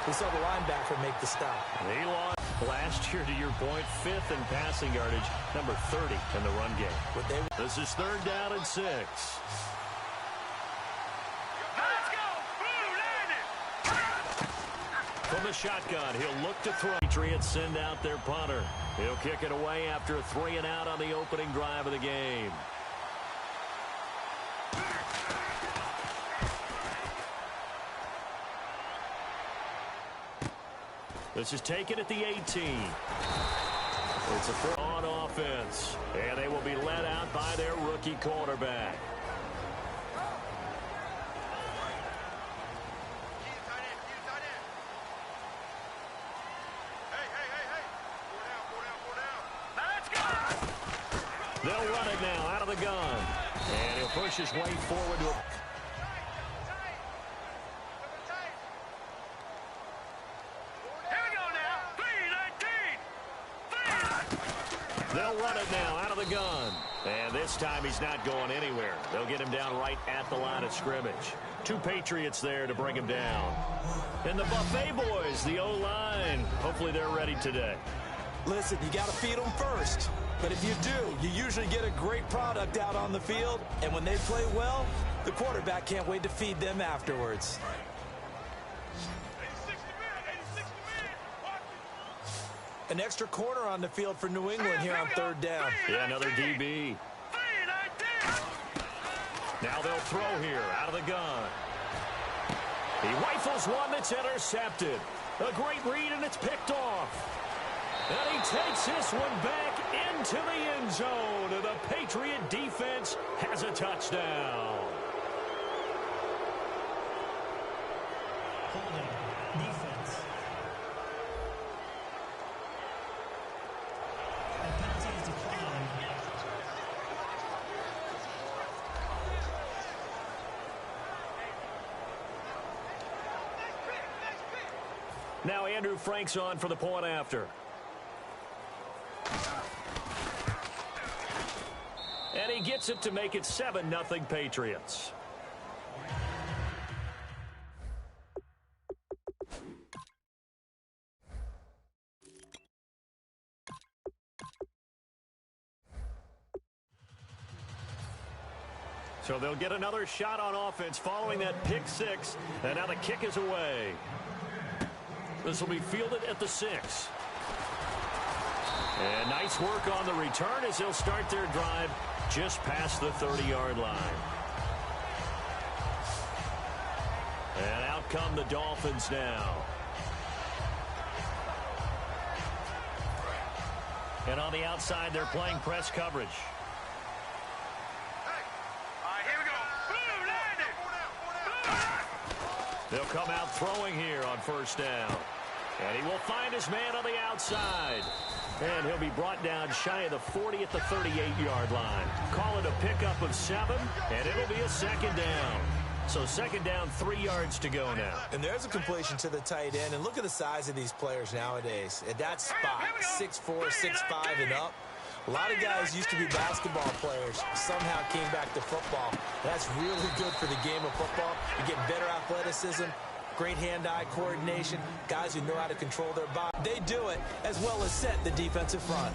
We saw the linebacker make the stop. They lost last year, to your point, 5th in passing yardage, number 30 in the run game. This is 3rd down and 6. From the shotgun, he'll look to throw. Patriots send out their punter. He'll kick it away after a 3 and out on the opening drive of the game. This is taken at the 18. It's a 4 on offense, and they will be led out by their rookie quarterback. They'll run it now out of the gun, and he'll push his way forward to a... They'll run it now out of the gun. And this time he's not going anywhere. They'll get him down right at the line of scrimmage. 2 Patriots there to bring him down. And the Buffet boys, the O-line. Hopefully they're ready today. Listen, you got to feed them first. But if you do, you usually get a great product out on the field. And when they play well, the quarterback can't wait to feed them afterwards. An extra corner on the field for New England here on 3rd down. Yeah, another DB. Now they'll throw here out of the gun. He rifles one that's intercepted. A great read, and it's picked off. And he takes this one back into the end zone. And the Patriot defense has a touchdown. Holding defense. Now Andrew Frank's on for the point after. And he gets it to make it 7-0 Patriots. So they'll get another shot on offense following that pick 6. And now the kick is away. This will be fielded at the 6. And nice work on the return as they'll start their drive just past the 30-yard line. And out come the Dolphins now. And on the outside, they're playing press coverage. They'll come out throwing here on 1st down. And he will find his man on the outside. And he'll be brought down shy of the 40 at the 38-yard line. Call it a pickup of 7, and it'll be a 2nd down. So 2nd down, 3 yards to go now. And there's a completion to the tight end. And look at the size of these players nowadays. At that spot, 6'4", 6'5", and up. A lot of guys used to be basketball players, somehow came back to football. That's really good for the game of football. You get better athleticism, great hand-eye coordination, guys who know how to control their body. They do it as well as set the defensive front.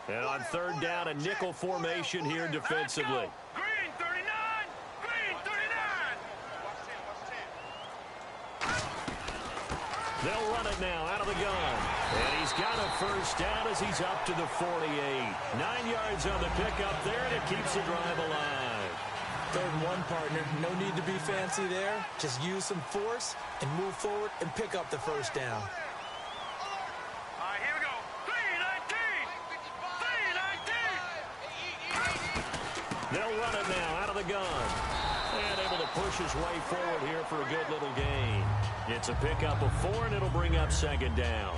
And on 3rd down, a nickel formation here defensively. Green 39! Green 39! They'll run it now out of the gun. And he's got a 1st down as he's up to the 48. 9 yards on the pickup there, and it keeps the drive alive. 3rd and 1, partner. No need to be fancy there. Just use some force and move forward and pick up the 1st down. They'll run it now out of the gun. And able to push his way forward here for a good little gain. It's a pickup of 4, and it'll bring up 2nd down.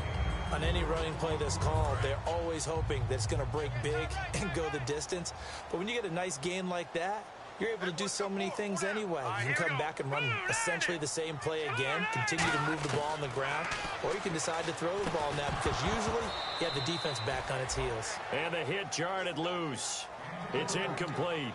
On any running play that's called, they're always hoping that it's going to break big and go the distance. But when you get a nice gain like that, you're able to do so many things anyway. You can come back and run essentially the same play again, continue to move the ball on the ground, or you can decide to throw the ball now because usually you have the defense back on its heels. And the hit jarred it loose. It's incomplete.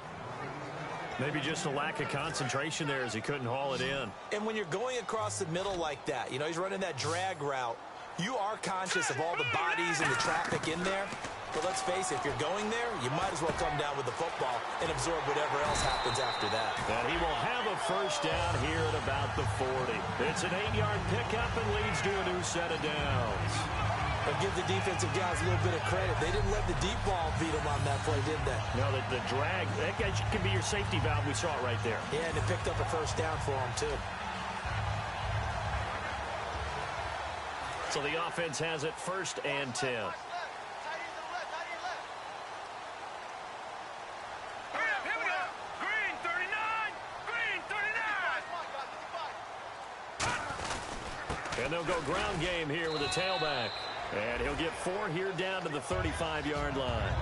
Maybe just a lack of concentration there as he couldn't haul it in. And when you're going across the middle like that, you know, he's running that drag route, you are conscious of all the bodies and the traffic in there. But let's face it, if you're going there, you might as well come down with the football and absorb whatever else happens after that. And he will have a first down here at about the 40. It's an 8-yard pickup and leads to a new set of downs. But give the defensive guys a little bit of credit. They didn't let the deep ball beat them on that play, did they? No, the drag, that can be your safety valve. We saw it right there. Yeah, and it picked up a first down for them, too. So the offense has it 1st and 10. And they'll go ground game here with a tailback. And he'll get 4 here down to the 35-yard line.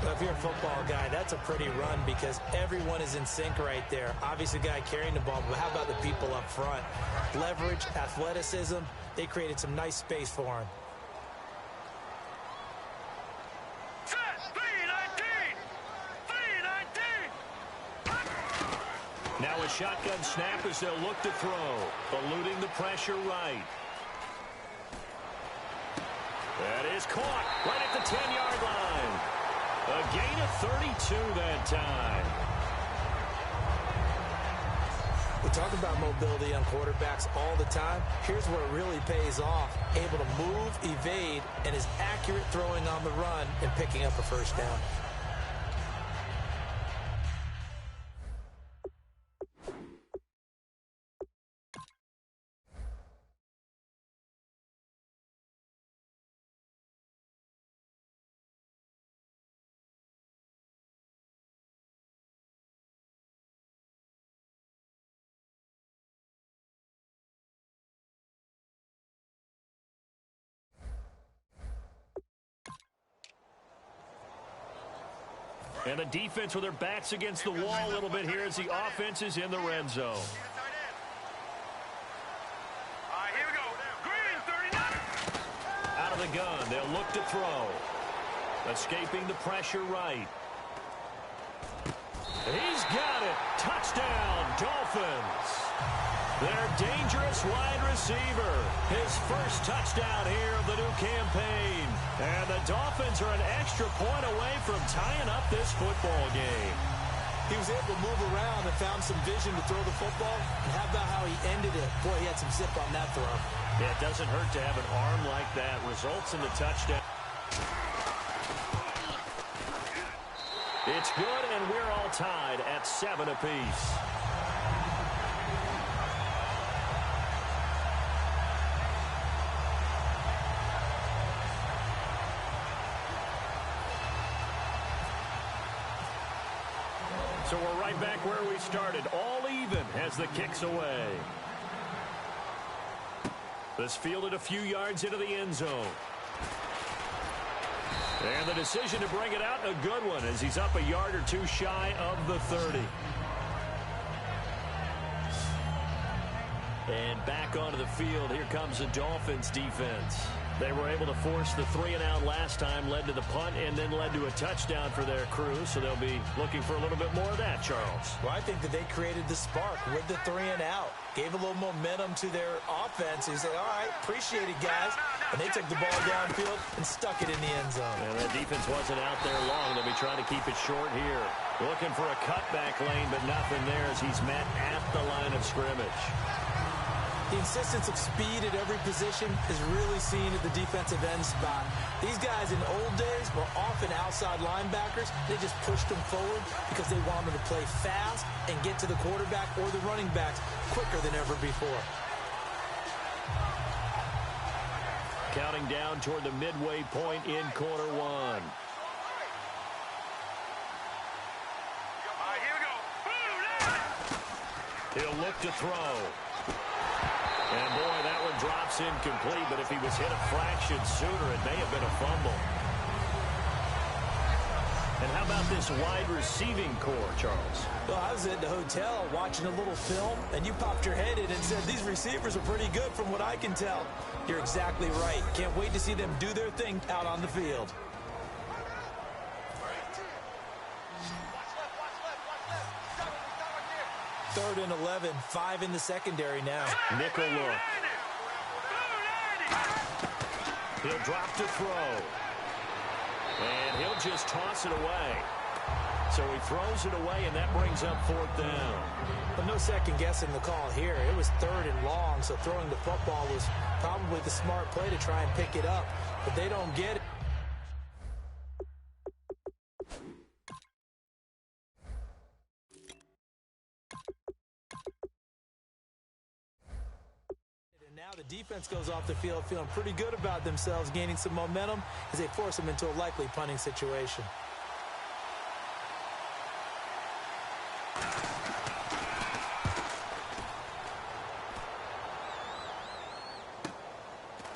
Well, if you're a football guy, that's a pretty run because everyone is in sync right there. Obviously, the guy carrying the ball, but how about the people up front? Leverage, athleticism, they created some nice space for him. Now a shotgun snap as they'll look to throw. Eluding the pressure right. That is caught right at the 10-yard line. A gain of 32 that time. We talk about mobility on quarterbacks all the time. Here's where it really pays off. Able to move, evade, and is accurate throwing on the run and picking up a first down. And the defense with their backs against the wall a little bit here as the offense is in the red zone. Here we go. Green, 39. Out of the gun, they'll look to throw. Escaping the pressure right. He's got it. Touchdown, Dolphins. Their dangerous wide receiver. His first touchdown here of the new campaign. And the Dolphins are an extra point away from tying up this football game. He was able to move around and found some vision to throw the football. And how about how he ended it? Boy, he had some zip on that throw. Yeah, it doesn't hurt to have an arm like that. Results in the touchdown. It's good, and we're all tied at 7 apiece. So we're right back where we started, all even as the kick's away. This fielded a few yards into the end zone. And the decision to bring it out, a good one, as he's up a yard or two shy of the 30. And back onto the field, here comes the Dolphins defense. They were able to force the 3-and-out last time, led to the punt, and then led to a touchdown for their crew. So they'll be looking for a little bit more of that, Charles. Well, I think that they created the spark with the 3-and-out. Gave a little momentum to their offense. He said, all right, appreciate it, guys. And they took the ball downfield and stuck it in the end zone. And that defense wasn't out there long. They'll be trying to keep it short here. Looking for a cutback lane, but nothing there as he's met at the line of scrimmage. The insistence of speed at every position is really seen at the defensive end spot. These guys in old days were often outside linebackers. They just pushed them forward because they wanted to play fast and get to the quarterback or the running backs quicker than ever before. Counting down toward the midway point in quarter one. He'll look to throw. And, boy, that one drops incomplete, but if he was hit a fraction sooner, it may have been a fumble. And how about this wide receiving core, Charles? Well, I was at the hotel watching a little film, and you popped your head in and said, these receivers are pretty good from what I can tell. You're exactly right. Can't wait to see them do their thing out on the field. Third and 11, 5 in the secondary now. Nickel look. He'll drop to throw. And he'll just toss it away. So he throws it away, and that brings up fourth down. But no second guessing the call here. It was third and long, so throwing the football was probably the smart play to try and pick it up. But they don't get it. Now the defense goes off the field feeling pretty good about themselves, gaining some momentum as they force them into a likely punting situation.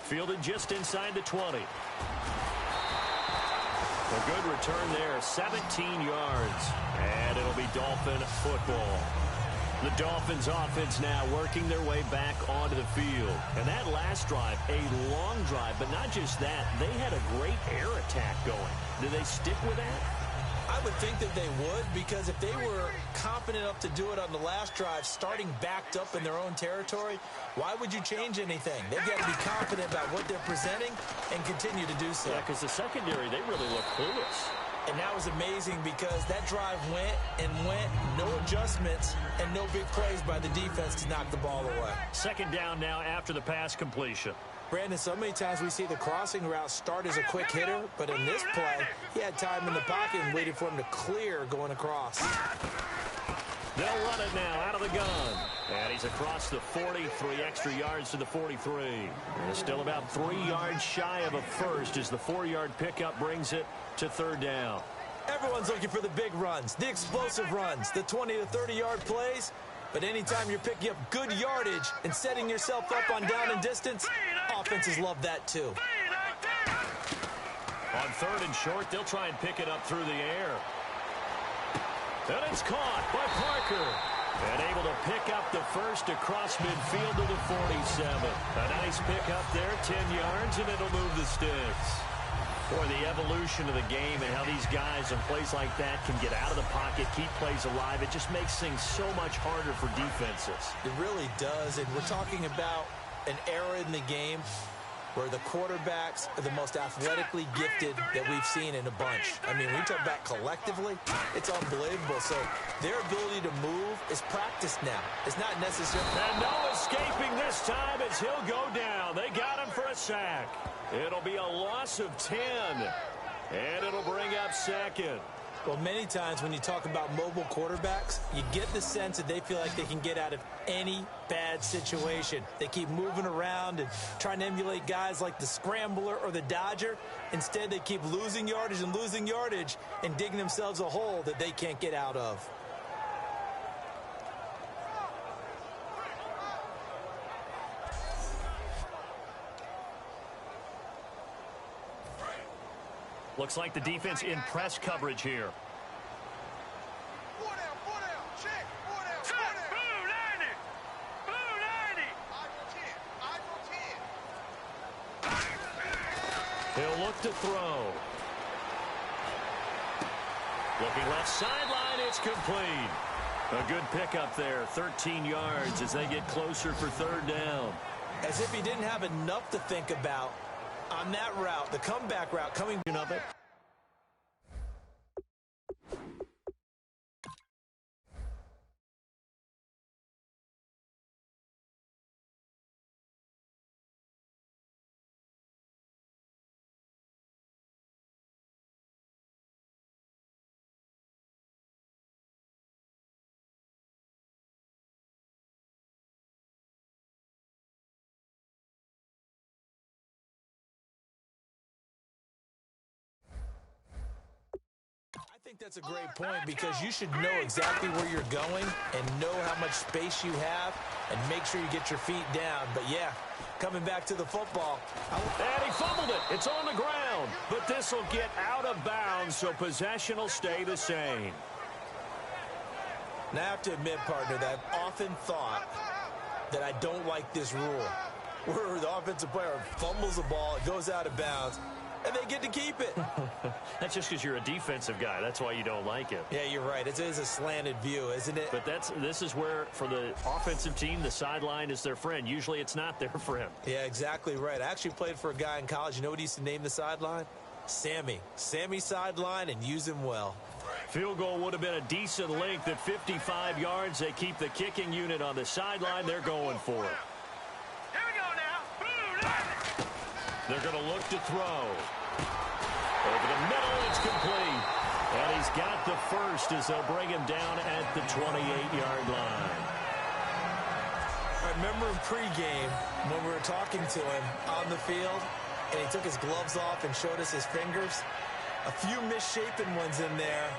Fielded just inside the 20. A good return there, 17 yards. And it'll be Dolphin football. The Dolphins offense now working their way back onto the field. And that last drive, a long drive, but not just that. They had a great air attack going. Do they stick with that? I would think that they would, because if they were confident enough to do it on the last drive, starting backed up in their own territory, why would you change anything? They've got to be confident about what they're presenting and continue to do so. Yeah, because the secondary, they really look clueless. And that was amazing because that drive went and went, no adjustments, and no big plays by the defense to knock the ball away. Second down now after the pass completion. Brandon, so many times we see the crossing route start as a quick hitter, but in this play, he had time in the pocket and waited for him to clear going across. They'll run it now out of the gun. And he's across the 43 extra yards to the 43. And still about 3 yards shy of a first as the 4-yard pickup brings it to third down. Everyone's looking for the big runs, the explosive runs, the 20 to 30-yard plays. But anytime you're picking up good yardage and setting yourself up on down and distance, offenses love that too. On third and short, they'll try and pick it up through the air. And it's caught by Parker. And able to pick up the first across midfield to the 47. A nice pickup there, 10 yards, and it'll move the sticks. Boy, the evolution of the game and how these guys in plays like that can get out of the pocket, keep plays alive, it just makes things so much harder for defenses. It really does, and we're talking about an era in the game where the quarterbacks are the most athletically gifted that we've seen in a bunch. I mean, when we talk about collectively, it's unbelievable. So their ability to move is practiced now. It's not necessarily. And no escaping this time as he'll go down. They got him for a sack. It'll be a loss of 10, and it'll bring up second. Well, many times when you talk about mobile quarterbacks, you get the sense that they feel like they can get out of any bad situation. They keep moving around and trying to emulate guys like the Scrambler or the Dodger. Instead, they keep losing yardage and digging themselves a hole that they can't get out of. Looks like the defense in press coverage here. He'll look to throw. Looking left sideline, it's complete. A good pickup there, 13 yards as they get closer for third down. As if he didn't have enough to think about on that route, the comeback route coming of it. I think that's a great point because you should know exactly where you're going and know how much space you have and make sure you get your feet down. But yeah, coming back to the football. And he fumbled it. It's on the ground. But this will get out of bounds, so possession will stay the same. Now, I have to admit, partner, that I've often thought that I don't like this rule, where the offensive player fumbles the ball, it goes out of bounds, and they get to keep it. That's just because you're a defensive guy. That's why you don't like it. Yeah, you're right. It is a slanted view, isn't it? But this is where, for the offensive team, the sideline is their friend. Usually it's not their friend. Yeah, exactly right. I actually played for a guy in college. You know what he used to name the sideline? Sammy. Sammy sideline, and use him well. Field goal would have been a decent length at 55 yards. They keep the kicking unit on the sideline. They're going for it. Here we go now. They're going to look to throw. Over the middle, it's complete. And he's got the first as they'll bring him down at the 28-yard line. I remember in pregame when we were talking to him on the field, and he took his gloves off and showed us his fingers. A few misshapen ones in there,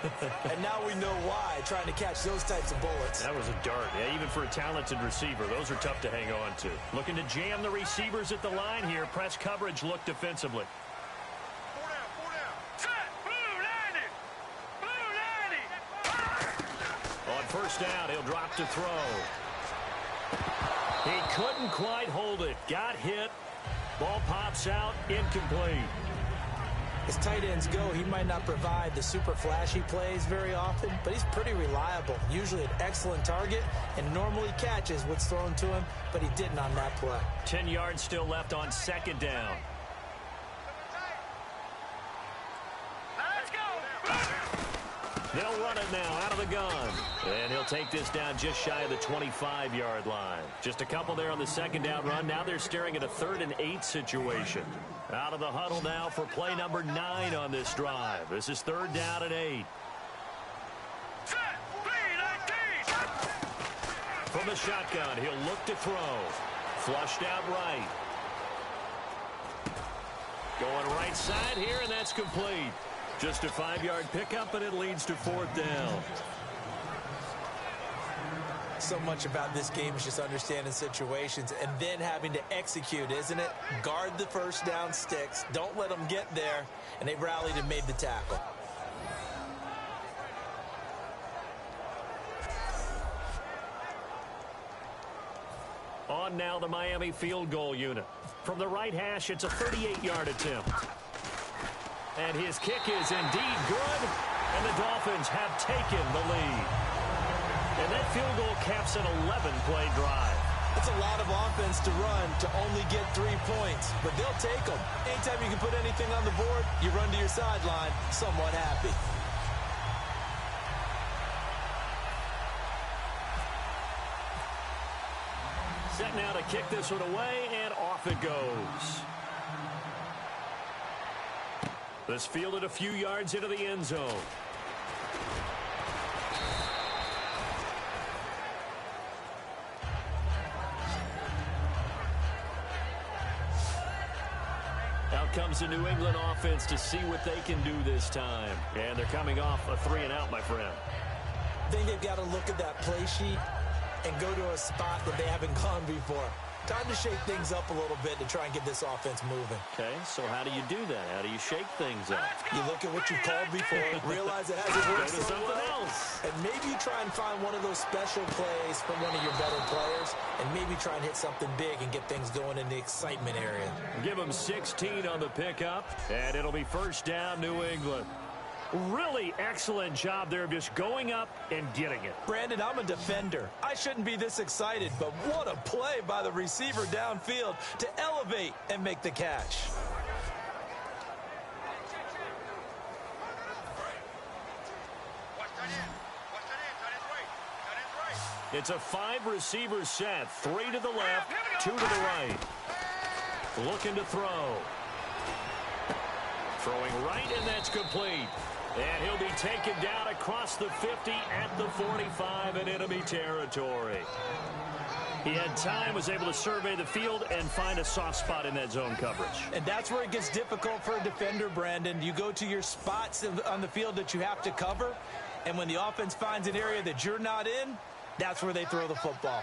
and now we know why, trying to catch those types of bullets. That was a dart. Yeah, even for a talented receiver, those are tough to hang on to. Looking to jam the receivers at the line here. Press coverage, look defensively. Four down. Set. Blue 90. Blue 90. On first down, he'll drop to throw. He couldn't quite hold it. Got hit. Ball pops out, incomplete. As tight ends go, he might not provide the super flashy plays very often, but he's pretty reliable. Usually an excellent target and normally catches what's thrown to him, but he didn't on that play. 10 yards still left on second down. Let's go. They'll run it now out of the gun. And he'll take this down just shy of the 25-yard line. Just a couple there on the second down run. Now they're staring at a 3rd and 8 situation. Out of the huddle now for play number 9 on this drive. This is 3rd down and 8. Set. B19. From the shotgun, he'll look to throw. Flushed out right. Going right side here, and that's complete. Just a 5-yard pickup, and it leads to 4th down. So much about this game is just understanding situations and then having to execute, isn't it? Guard the first down sticks. Don't let them get there. And they rallied and made the tackle. On now the Miami field goal unit. From the right hash, it's a 38-yard attempt. And his kick is indeed good. And the Dolphins have taken the lead. And that field goal caps an 11-play drive. It's a lot of offense to run to only get 3 points, but they'll take them. Anytime you can put anything on the board, you run to your sideline somewhat happy. Set now to kick this one away, and off it goes. This fielded a few yards into the end zone. Out comes the New England offense to see what they can do this time. And they're coming off a 3-and-out, my friend. I think they've got to look at that play sheet and go to a spot that they haven't gone before. Time to shake things up a little bit to try and get this offense moving. Okay, so how do you do that? How do you shake things up? You look at what you've called before, realize it hasn't worked Go to so something well, else. and maybe you try and find one of those special plays from one of your better players, and maybe try and hit something big and get things going in the excitement area. Give them 16 on the pickup, and it'll be first down, New England. Really excellent job there of just going up and getting it. Brandon, I'm a defender. I shouldn't be this excited, but what a play by the receiver downfield to elevate and make the catch. It's a 5-receiver set. 3 to the left, 2 to the right. Looking to throw. Throwing right, and that's complete. And he'll be taken down across the 50 at the 45 in enemy territory. He had time, was able to survey the field and find a soft spot in that zone coverage. And that's where it gets difficult for a defender, Brandon. You go to your spots on the field that you have to cover, and when the offense finds an area that you're not in, that's where they throw the football.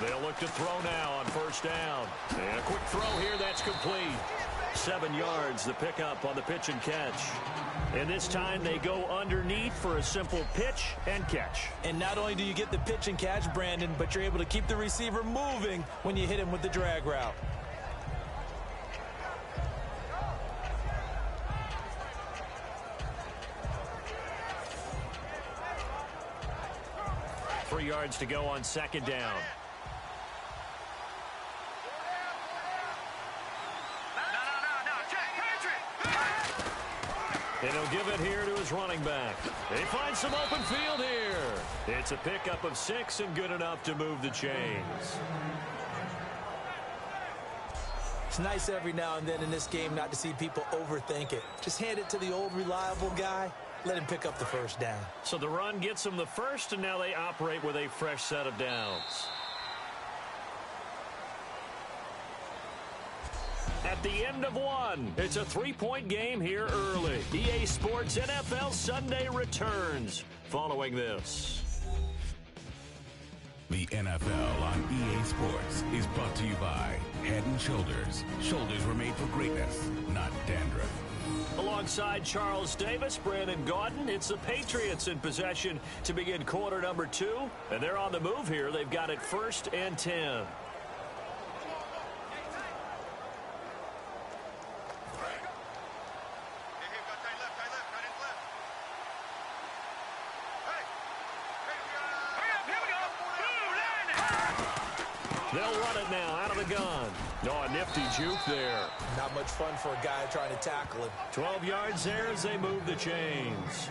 They'll look to throw now on first down. And a quick throw here, that's complete. 7 yards, the pickup on the pitch and catch. And this time they go underneath for a simple pitch and catch. And not only do you get the pitch and catch, Brandon, but you're able to keep the receiver moving when you hit him with the drag route. Three yards to go on second down. And he'll give it here to his running back. They find some open field here. It's a pickup of 6 and good enough to move the chains. It's nice every now and then in this game not to see people overthink it. Just hand it to the old reliable guy. Let him pick up the first down. So the run gets them the first, and now they operate with a fresh set of downs. At the end of one, it's a 3-point game here early. EA Sports NFL Sunday returns following this. The NFL on EA Sports is brought to you by Head & Shoulders. Shoulders were made for greatness, not dandruff. Alongside Charles Davis, Brandon Gaudin, it's the Patriots in possession to begin quarter number 2. And they're on the move here. They've got it 1st and 10. They'll run it now out of the gun. Oh, a nifty juke there. Not much fun for a guy trying to tackle him. 12 yards there as they move the chains.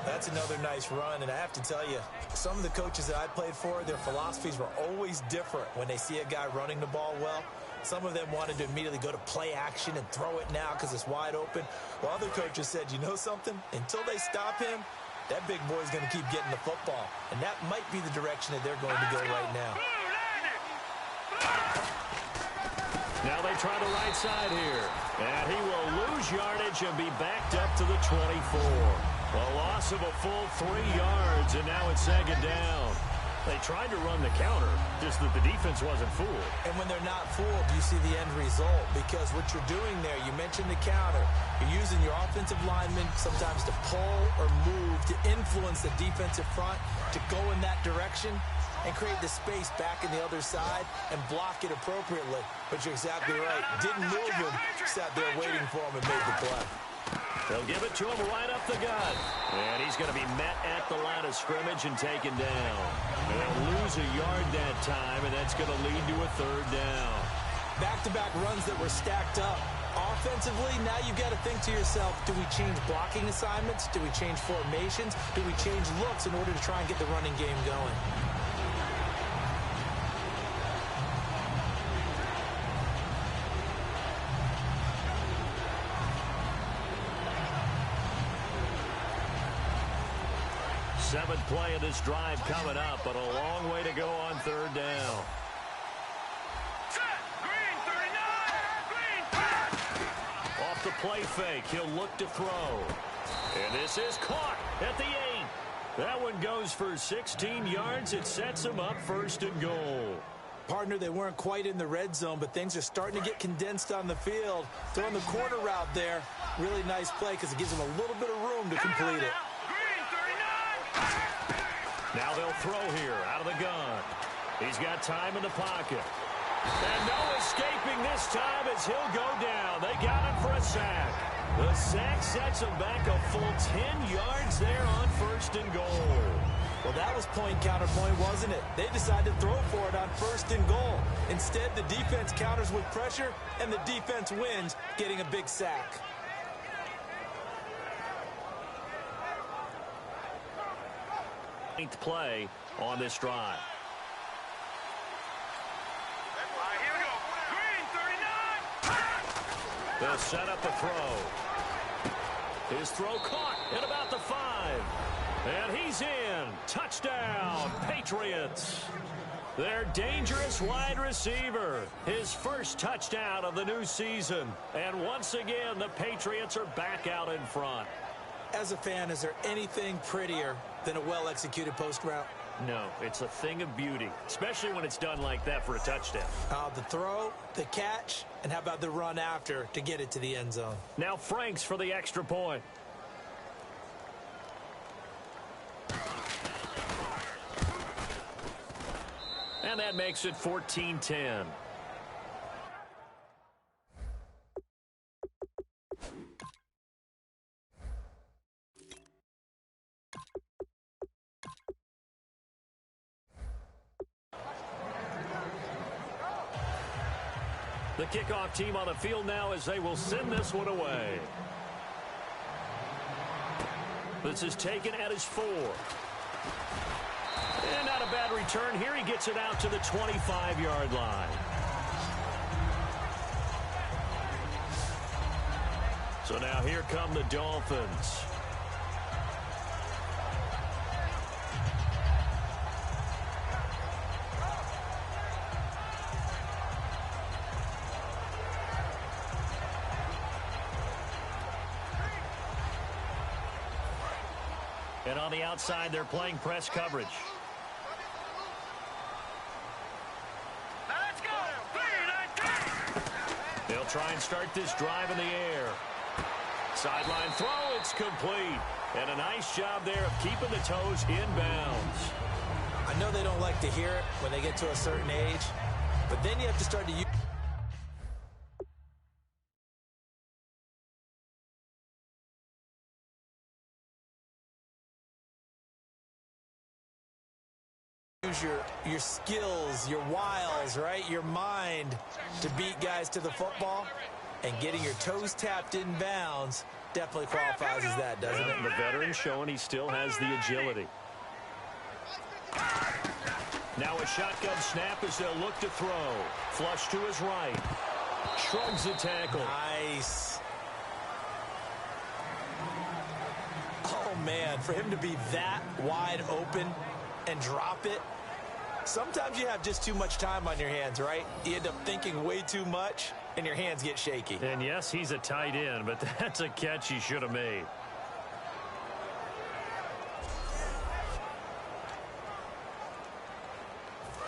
That's another nice run, and I have to tell you, some of the coaches that I played for, their philosophies were always different when they see a guy running the ball well. Some of them wanted to immediately go to play action and throw it now because it's wide open. While other coaches said, you know something? Until they stop him, that big boy's going to keep getting the football. And that might be the direction that they're going to go right now. Now they try the right side here. And he will lose yardage and be backed up to the 24. A loss of a full 3 yards, and now it's second down. They tried to run the counter, just that the defense wasn't fooled. And when they're not fooled, you see the end result. Because what you're doing there, you mentioned the counter. You're using your offensive linemen sometimes to pull or move to influence the defensive front to go in that direction and create the space back in the other side and block it appropriately. But you're exactly right. Didn't move him, sat there waiting for him and made the play. They'll give it to him right up the gut. And he's going to be met at the line of scrimmage and taken down. They'll lose a yard that time, and that's going to lead to a third down. Back-to-back runs that were stacked up. Offensively, now you've got to think to yourself, do we change blocking assignments? Do we change formations? Do we change looks in order to try and get the running game going? Seventh play of this drive coming up, but a long way to go on third down. Green 39! Green! Off the play fake, he'll look to throw. And this is caught at the 8. That one goes for 16 yards. It sets him up 1st and goal. Partner, they weren't quite in the red zone, but things are starting to get condensed on the field. Throwing the corner route there, really nice play because it gives them a little bit of room to complete it. Now they'll throw here out of the gun. He's got time in the pocket. And no escaping this time as he'll go down. They got him for a sack. The sack sets him back a full 10 yards there on 1st and goal. Well, that was point counterpoint, wasn't it? They decided to throw for it on 1st and goal. Instead, the defense counters with pressure, and the defense wins, getting a big sack. Play on this drive. Here we go. Green 39! They'll set up a throw. His throw caught at about the 5. And he's in. Touchdown, Patriots. Their dangerous wide receiver. His first touchdown of the new season. And once again, the Patriots are back out in front. As a fan, is there anything prettier than a well-executed post route? No, it's a thing of beauty, especially when it's done like that for a touchdown. The throw, the catch, and how about the run after to get it to the end zone? Now Franks for the extra point. And that makes it 14-10. The kickoff team on the field now as they will send this one away. This is taken at his 4. And not a bad return here. He gets it out to the 25-yard line. So now here come the Dolphins. And on the outside, they're playing press coverage. Let's go. They'll try and start this drive in the air. Sideline throw, it's complete. And a nice job there of keeping the toes in bounds. I know they don't like to hear it when they get to a certain age, but then you have to start to use your skills, your wiles, right? Your mind to beat guys to the football, and getting your toes tapped in bounds definitely qualifies as that, doesn't it? The veteran showing he still has the agility. Now a shotgun snap as they'll look to throw. Flush to his right. Shrugs the tackle. Nice. Oh, man, for him to be that wide open and drop it. Sometimes you have just too much time on your hands, right? You end up thinking way too much, and your hands get shaky. And yes, he's a tight end, but that's a catch he should have made.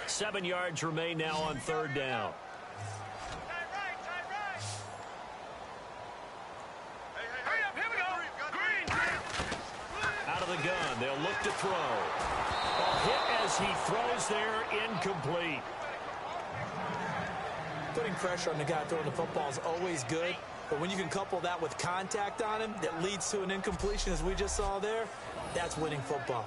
Seven yards remain now on third down. Out of the gun, they'll look to throw. A hit as he throws there, incomplete. Putting pressure on the guy throwing the football is always good, but when you can couple that with contact on him that leads to an incompletion, as we just saw there, that's winning football.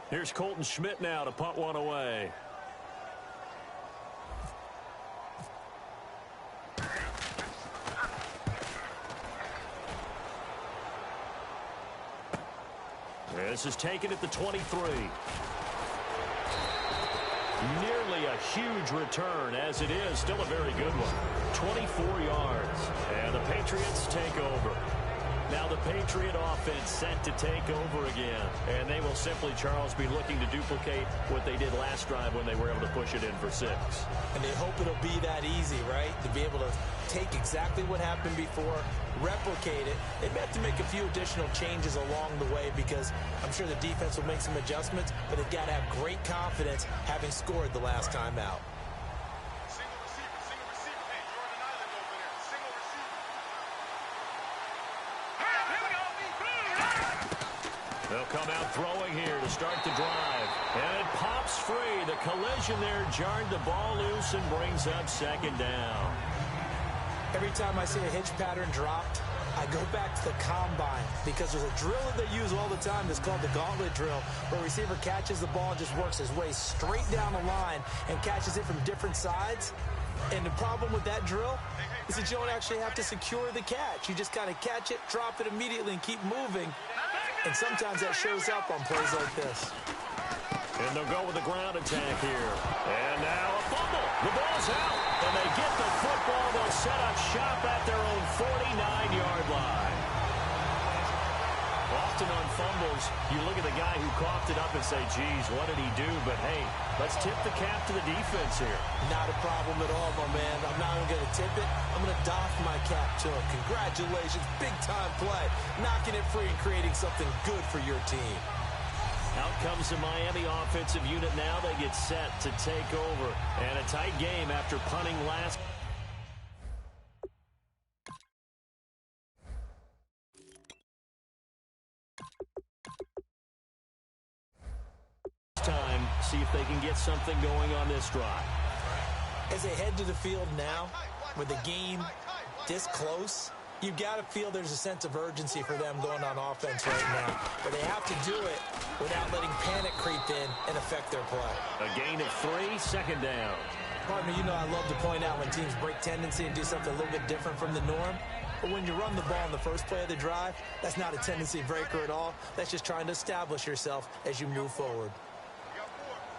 Here's Colton Schmidt now to punt one away. This is taken at the 23. Nearly a huge return, as it is still a very good one. 24 yards. And the Patriots take over. Now the Patriot offense set to take over again. And they will simply, Charles, be looking to duplicate what they did last drive when they were able to push it in for 6. And they hope it'll be that easy, right? To be able to take exactly what happened before, replicate it. They may have to make a few additional changes along the way because I'm sure the defense will make some adjustments, but they've got to have great confidence having scored the last time out. Single receiver. Hey, you're on an island over there. Single receiver. Here we go. They'll come out throwing here to start the drive. And it pops free. The collision there jarred the ball loose and brings up second down. Every time I see a hitch pattern dropped, I go back to the combine because there's a drill that they use all the time that's called the gauntlet drill, where a receiver catches the ball and just works his way straight down the line and catches it from different sides. And the problem with that drill is that you don't actually have to secure the catch. You just kind of catch it, drop it immediately, and keep moving. And sometimes that shows up on plays like this. And they'll go with the ground attack here. And now a fumble. The ball's out. And they get the football. They'll set up shop at their own 49-yard line. Often on fumbles, you look at the guy who coughed it up and say, geez, what did he do? But, hey, let's tip the cap to the defense here. Not a problem at all, my man. I'm not even going to tip it. I'm going to doff my cap to him. Congratulations. Big-time play. Knocking it free and creating something good for your team. Out comes the Miami offensive unit now. They get set to take over. And a tight game after punting last. Time, see if they can get something going on this drive. As they head to the field now, with the game this close, you've got to feel there's a sense of urgency for them going on offense right now. But they have to do it without letting panic creep in and affect their play. A gain of 3, second down. Pardon me, you know I love to point out when teams break tendency and do something a little bit different from the norm. But when you run the ball in the first play of the drive, that's not a tendency breaker at all. That's just trying to establish yourself as you move forward.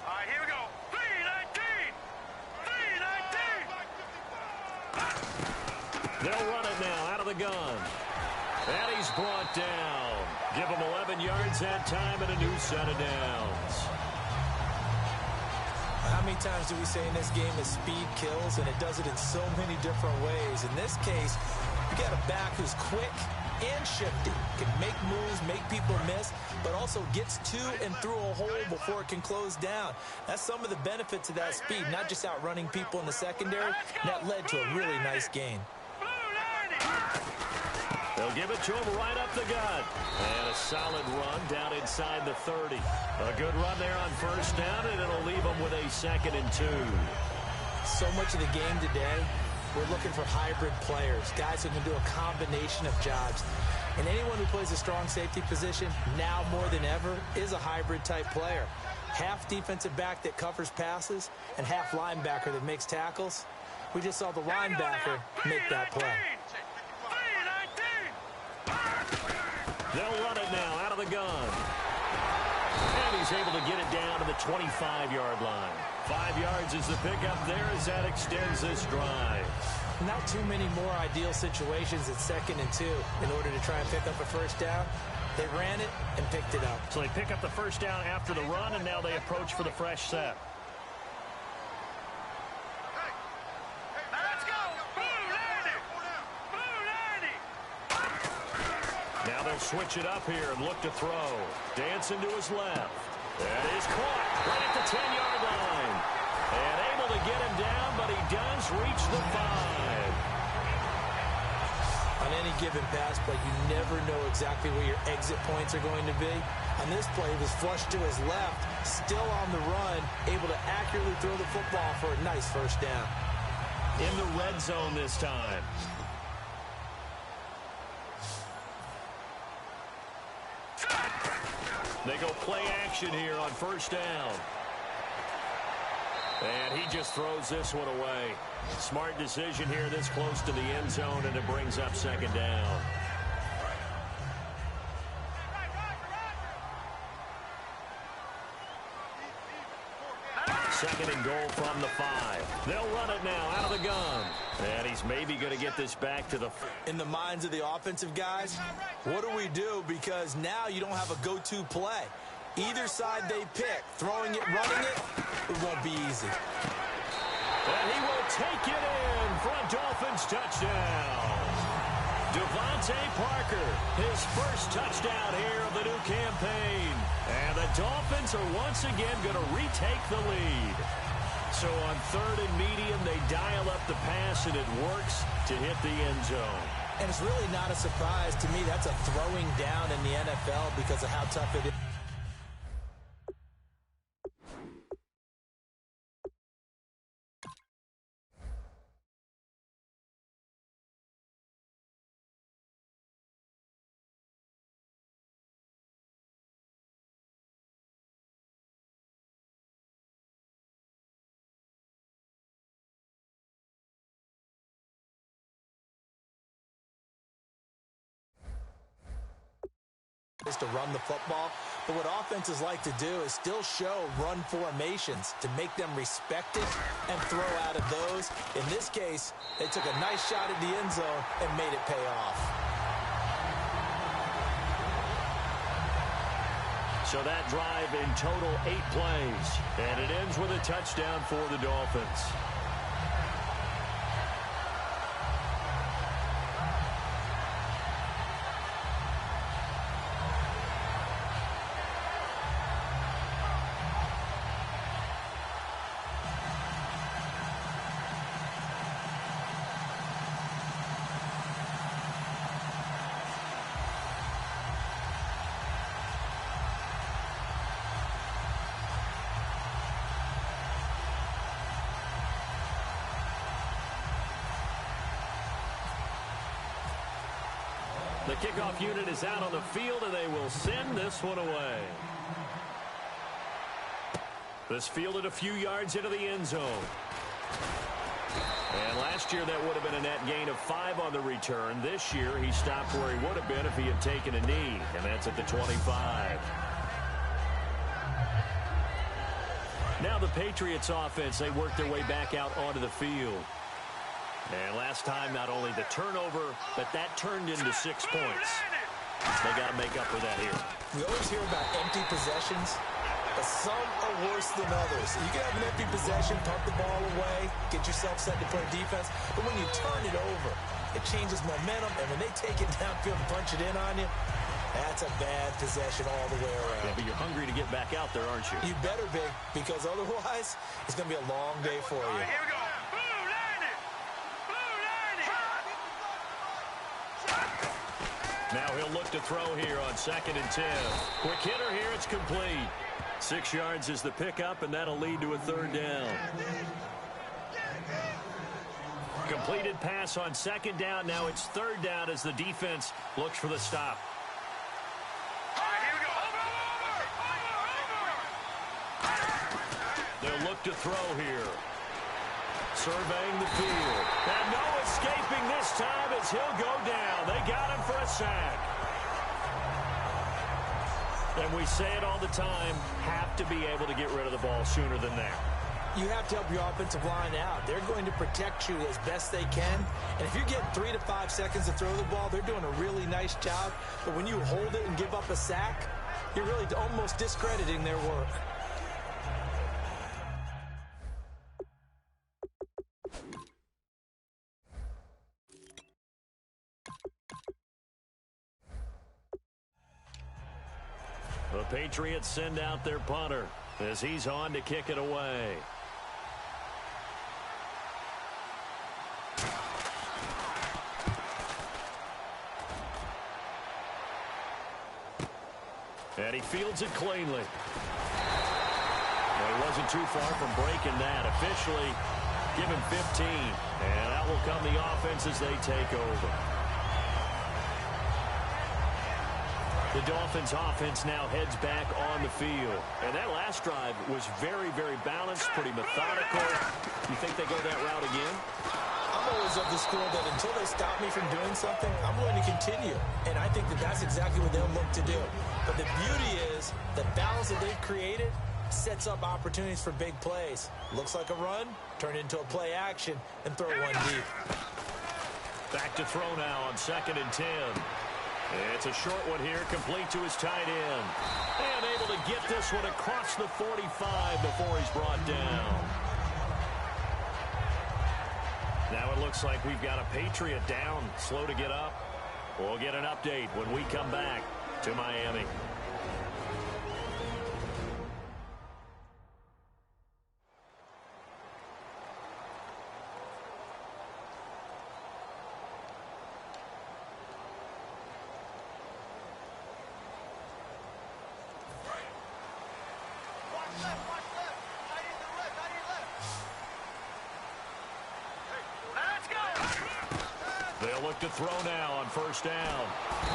All right, here we go. 3-19. 3-19. They'll run it now out of the gun. And he's brought down. Give him 11 yards that time and a new set of downs. How many times do we say in this game that speed kills, and it does it in so many different ways? In this case, you got a back who's quick and shifty, can make moves, make people miss, but also gets to and through a hole before it can close down. That's some of the benefits of that speed, not just outrunning people in the secondary. That led to a really nice gain. They'll give it to him right up the gut. And a solid run down inside the 30. A good run there on first down, and it'll leave them with a 2nd and 2. So much of the game today, we're looking for hybrid players, guys who can do a combination of jobs. And anyone who plays a strong safety position, now more than ever, is a hybrid type player. Half defensive back that covers passes and half linebacker that makes tackles. We just saw the linebacker make that play. They'll run it now out of the gun. And he's able to get it down to the 25-yard line. 5 yards is the pickup there as that extends this drive. Not too many more ideal situations at 2nd and 2 in order to try and pick up a first down. They ran it and picked it up. So they pick up the first down after the run, and now they approach for the fresh set. Now they'll switch it up here and look to throw. Dancing to his left. That is caught right at the 10-yard line. And able to get him down, but he does reach the 5. On any given pass play, you never know exactly where your exit points are going to be. On this play, he was flushed to his left, still on the run, able to accurately throw the football for a nice first down. In the red zone this time. They go play action here on first down. And he just throws this one away. Smart decision here this close to the end zone, and it brings up 2nd down. Second and goal from the 5. They'll run it now out of the gun. And he's maybe going to get this back to the... In the minds of the offensive guys, what do we do? Because now you don't have a go-to play. Either side they pick, throwing it, running it, it won't be easy. And he will take it in for a Dolphins touchdown. Devontae Parker, his first touchdown here of the new campaign. And the Dolphins are once again going to retake the lead. So on 3rd and medium, they dial up the pass, and it works to hit the end zone. And it's really not a surprise to me. That's a throwing down in the NFL because of how tough it is. Is to run the football, but what offenses like to do is still show run formations to make them respect it and throw out of those. In this case, they took a nice shot at the end zone and made it pay off. So that drive in total 8 plays. And it ends with a touchdown for the Dolphins. The kickoff unit is out on the field, and they will send this one away. This fielded a few yards into the end zone. And last year, that would have been a net gain of 5 on the return. This year, he stopped where he would have been if he had taken a knee, and that's at the 25. Now the Patriots offense, they work their way back out onto the field. And last time, not only the turnover, but that turned into 6 points. They got to make up for that here. We always hear about empty possessions, but some are worse than others. You can have an empty possession, punt the ball away, get yourself set to play defense, but when you turn it over, it changes momentum, and when they take it downfield and punch it in on you, that's a bad possession all the way around. Yeah, but you're hungry to get back out there, aren't you? You better be, because otherwise, it's going to be a long day for you. All right, here we go. Now he'll look to throw here on 2nd and 10. Quick hitter here, it's complete. 6 yards is the pickup, and that'll lead to a 3rd down. Completed pass on 2nd down. Now it's 3rd down as the defense looks for the stop. All right, here we go. They'll look to throw here. Surveying the field. And no escaping this time as he'll go down. They got him for a sack. And we say it all the time, have to be able to get rid of the ball sooner than that. You have to help your offensive line out. They're going to protect you as best they can. And if you're getting 3 to 5 seconds to throw the ball, they're doing a really nice job. But when you hold it and give up a sack, you're really almost discrediting their work. The Patriots send out their punter as he's on to kick it away. And he fields it cleanly. Well, he wasn't too far from breaking that. Officially, give him 15. And out will come the offense as they take over. The Dolphins offense now heads back on the field. And that last drive was very, very balanced, pretty methodical. You think they go that route again? I'm always of the school that until they stop me from doing something, I'm going to continue. And I think that that's exactly what they'll look to do. But the beauty is the balance that they've created sets up opportunities for big plays. Looks like a run, turn it into a play action, and throw one deep. Back to throw now on 2nd and 10. It's a short one here, complete to his tight end. And able to get this one across the 45 before he's brought down. Now it looks like we've got a Patriot down, slow to get up. We'll get an update when we come back to Miami. To throw now on 1st down.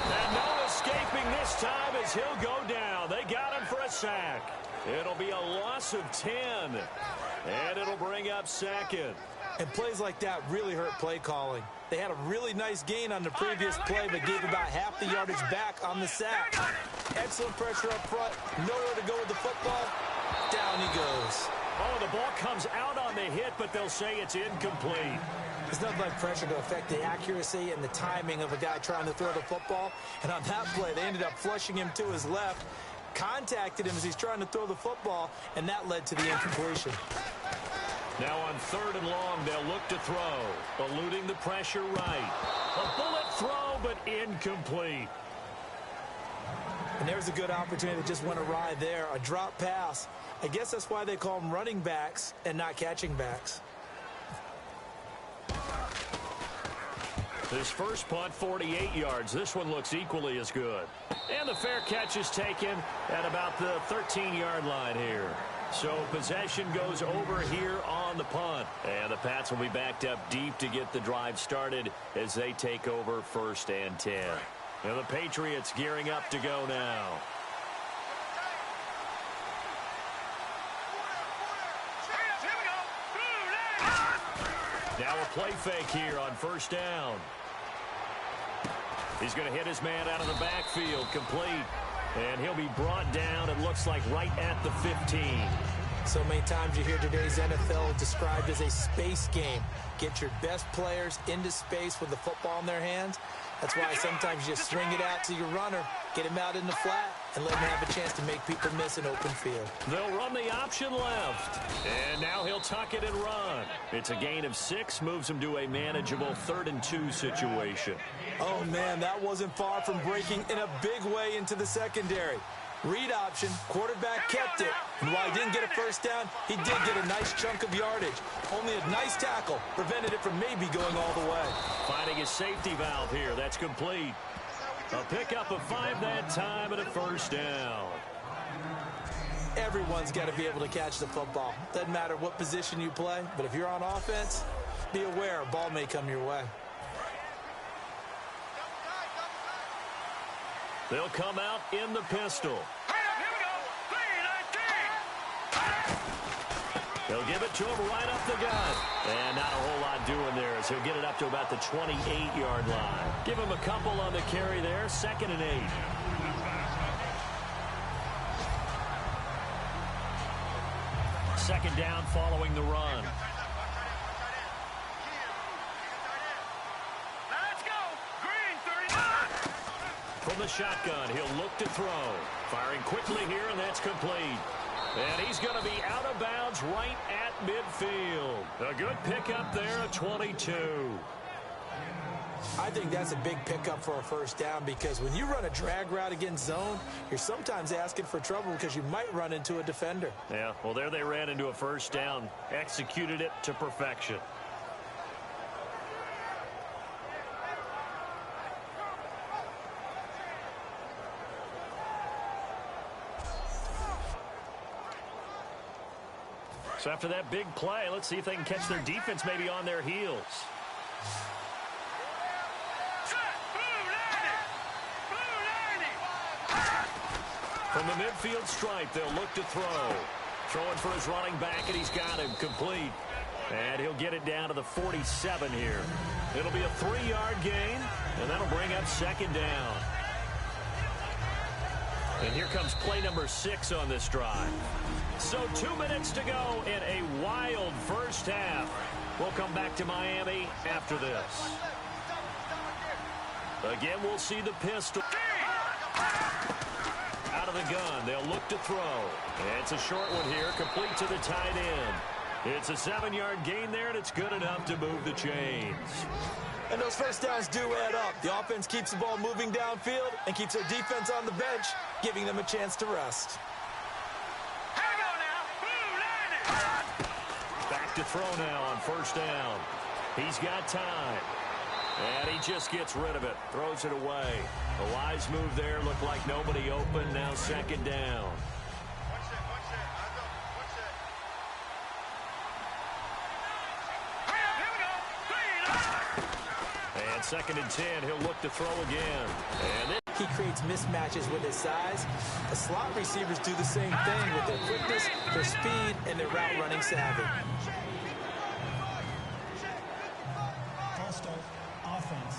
And no escaping this time as he'll go down. They got him for a sack. It'll be a loss of 10. And it'll bring up 2nd. And plays like that really hurt play calling. They had a really nice gain on the previous play, but gave about half the yardage back on the sack. Excellent pressure up front. Nowhere to go with the football. Down he goes. Oh, the ball comes out on the hit, but they'll say it's incomplete. There's nothing like pressure to affect the accuracy and the timing of a guy trying to throw the football. And on that play, they ended up flushing him to his left. contacted him as he's trying to throw the football, and that led to the incompletion. Now on 3rd and long, they'll look to throw, eluding the pressure right. A bullet throw, but incomplete. And there's a good opportunity that just went awry there, a drop pass. I guess that's why they call them running backs and not catching backs. His first punt, 48 yards. This one looks equally as good. And the fair catch is taken at about the 13-yard line here. So possession goes over here on the punt. And the Pats will be backed up deep to get the drive started as they take over 1st and 10. And the Patriots gearing up to go now. Now a play fake here on 1st down. He's going to hit his man out of the backfield, complete. And he'll be brought down, it looks like, right at the 15. So many times you hear today's NFL described as a space game. Get your best players into space with the football in their hands. That's why sometimes you just swing it out to your runner, get him out in the flat, and let him have a chance to make people miss an open field. They'll run the option left. And now he'll tuck it and run. It's a gain of 6, moves him to a manageable 3rd and 2 situation. Oh, man, that wasn't far from breaking in a big way into the secondary. Read option, quarterback kept it, and while he didn't get a 1st down, he did get a nice chunk of yardage. Only a nice tackle prevented it from maybe going all the way. Finding his safety valve here, that's complete. A pickup of 5 that time and a 1st down. Everyone's got to be able to catch the football. Doesn't matter what position you play, but if you're on offense, be aware a ball may come your way. They'll come out in the pistol. They'll give it to him right up the gut. And not a whole lot doing there as he'll get it up to about the 28-yard line. Give him a couple on the carry there, 2nd and 8. Second down following the run. From the shotgun, he'll look to throw. Firing quickly here, and that's complete. And he's going to be out of bounds right at midfield. A good pickup there at 22. I think that's a big pickup for a 1st down because when you run a drag route against zone, you're sometimes asking for trouble because you might run into a defender. Yeah, well, there they ran into a 1st down. Executed it to perfection. So after that big play, let's see if they can catch their defense maybe on their heels. From the midfield stripe, they'll look to throw. Throwing for his running back, and he's got him complete. And he'll get it down to the 47 here. It'll be a 3-yard gain, and that'll bring up 2nd down. And here comes play number 6 on this drive. So 2 minutes to go in a wild 1st half. We'll come back to Miami after this. Again, we'll see the pistol. Out of the gun, they'll look to throw. And it's a short one here, complete to the tight end. It's a 7-yard gain there, and it's good enough to move the chains. And those 1st downs do add up. The offense keeps the ball moving downfield and keeps their defense on the bench, giving them a chance to rest. Back to throw now on 1st down. He's got time. And he just gets rid of it. Throws it away. A wise move there. Looked like nobody open. Now 2nd down. And 2nd and 10. He'll look to throw again. And he creates mismatches with his size. The slot receivers do the same thing with their quickness, their speed, and their route running savvy. False start, offense.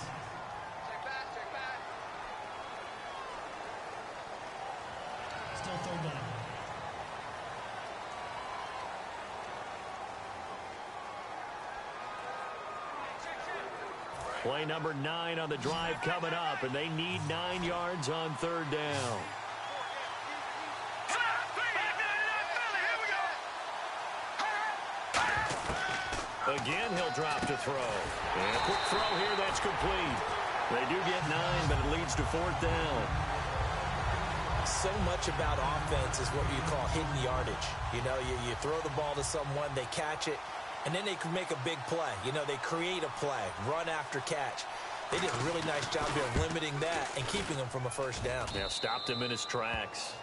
Still 3rd down. Play number 9 on the drive coming up, and they need 9 yards on 3rd down. Again, he'll drop to throw. And a quick throw here, that's complete. They do get 9, but it leads to 4th down. So much about offense is what you call hidden yardage. You know, you throw the ball to someone, they catch it, and then they can make a big play. You know, they create a play, run after catch. They did a really nice job here of limiting that and keeping him from a first down. Now stopped him in his tracks.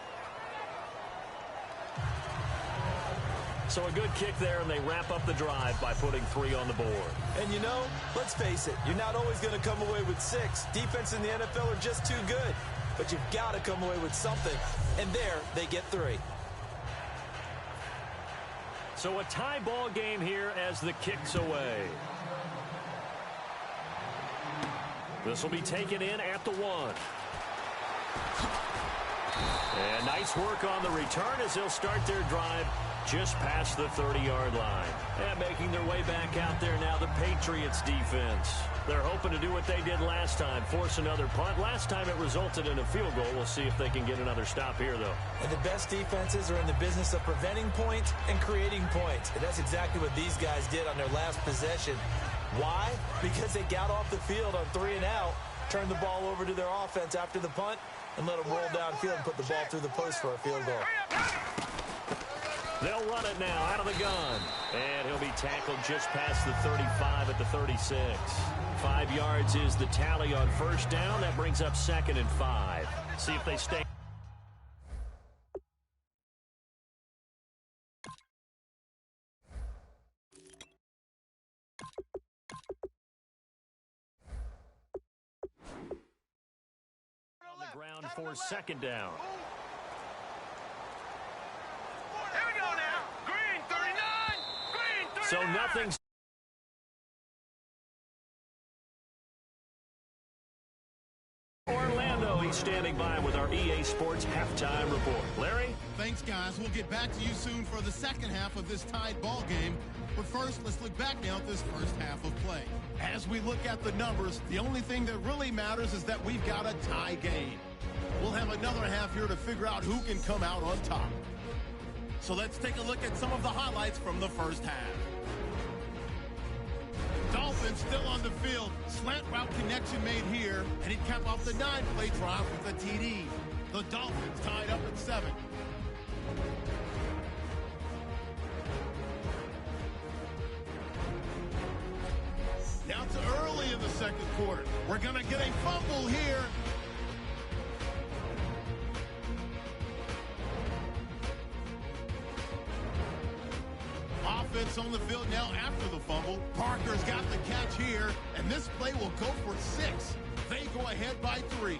So a good kick there, and they wrap up the drive by putting 3 on the board. And you know, let's face it, you're not always going to come away with 6. Defense in the NFL are just too good. But you've got to come away with something. And there, they get 3. So a tie ball game here as the kick's away. This will be taken in at the 1. And nice work on the return as they'll start their drive just past the 30-yard line. And making their way back out there now, the Patriots defense. They're hoping to do what they did last time, force another punt. Last time it resulted in a field goal. We'll see if they can get another stop here, though. And the best defenses are in the business of preventing points and creating points. And that's exactly what these guys did on their last possession. Why? Because they got off the field on 3 and out, turned the ball over to their offense after the punt, and let them roll downfield and put the ball through the post for a field goal. They'll run it now out of the gun. And he'll be tackled just past the 35 at the 36. 5 yards is the tally on first down. That brings up 2nd and 5. See if they stay. On the ground for 2nd down. Here we go now. Green 39. Green 39. So nothing. Orlando, he's standing by with our EA Sports halftime report. Larry? Thanks, guys. We'll get back to you soon for the second half of this tied ball game. But first, let's look back now at this first half of play. As we look at the numbers, the only thing that really matters is that we've got a tie game. We'll have another half here to figure out who can come out on top. So let's take a look at some of the highlights from the first half. Dolphins still on the field. Slant route connection made here, and he'd cap off the 9-play drive with a TD. The Dolphins tied up at 7. Now to early in the second quarter. We're going to get a fumble here. Offense on the field now after the fumble. Parker's got the catch here, and this play will go for 6. They go ahead by 3.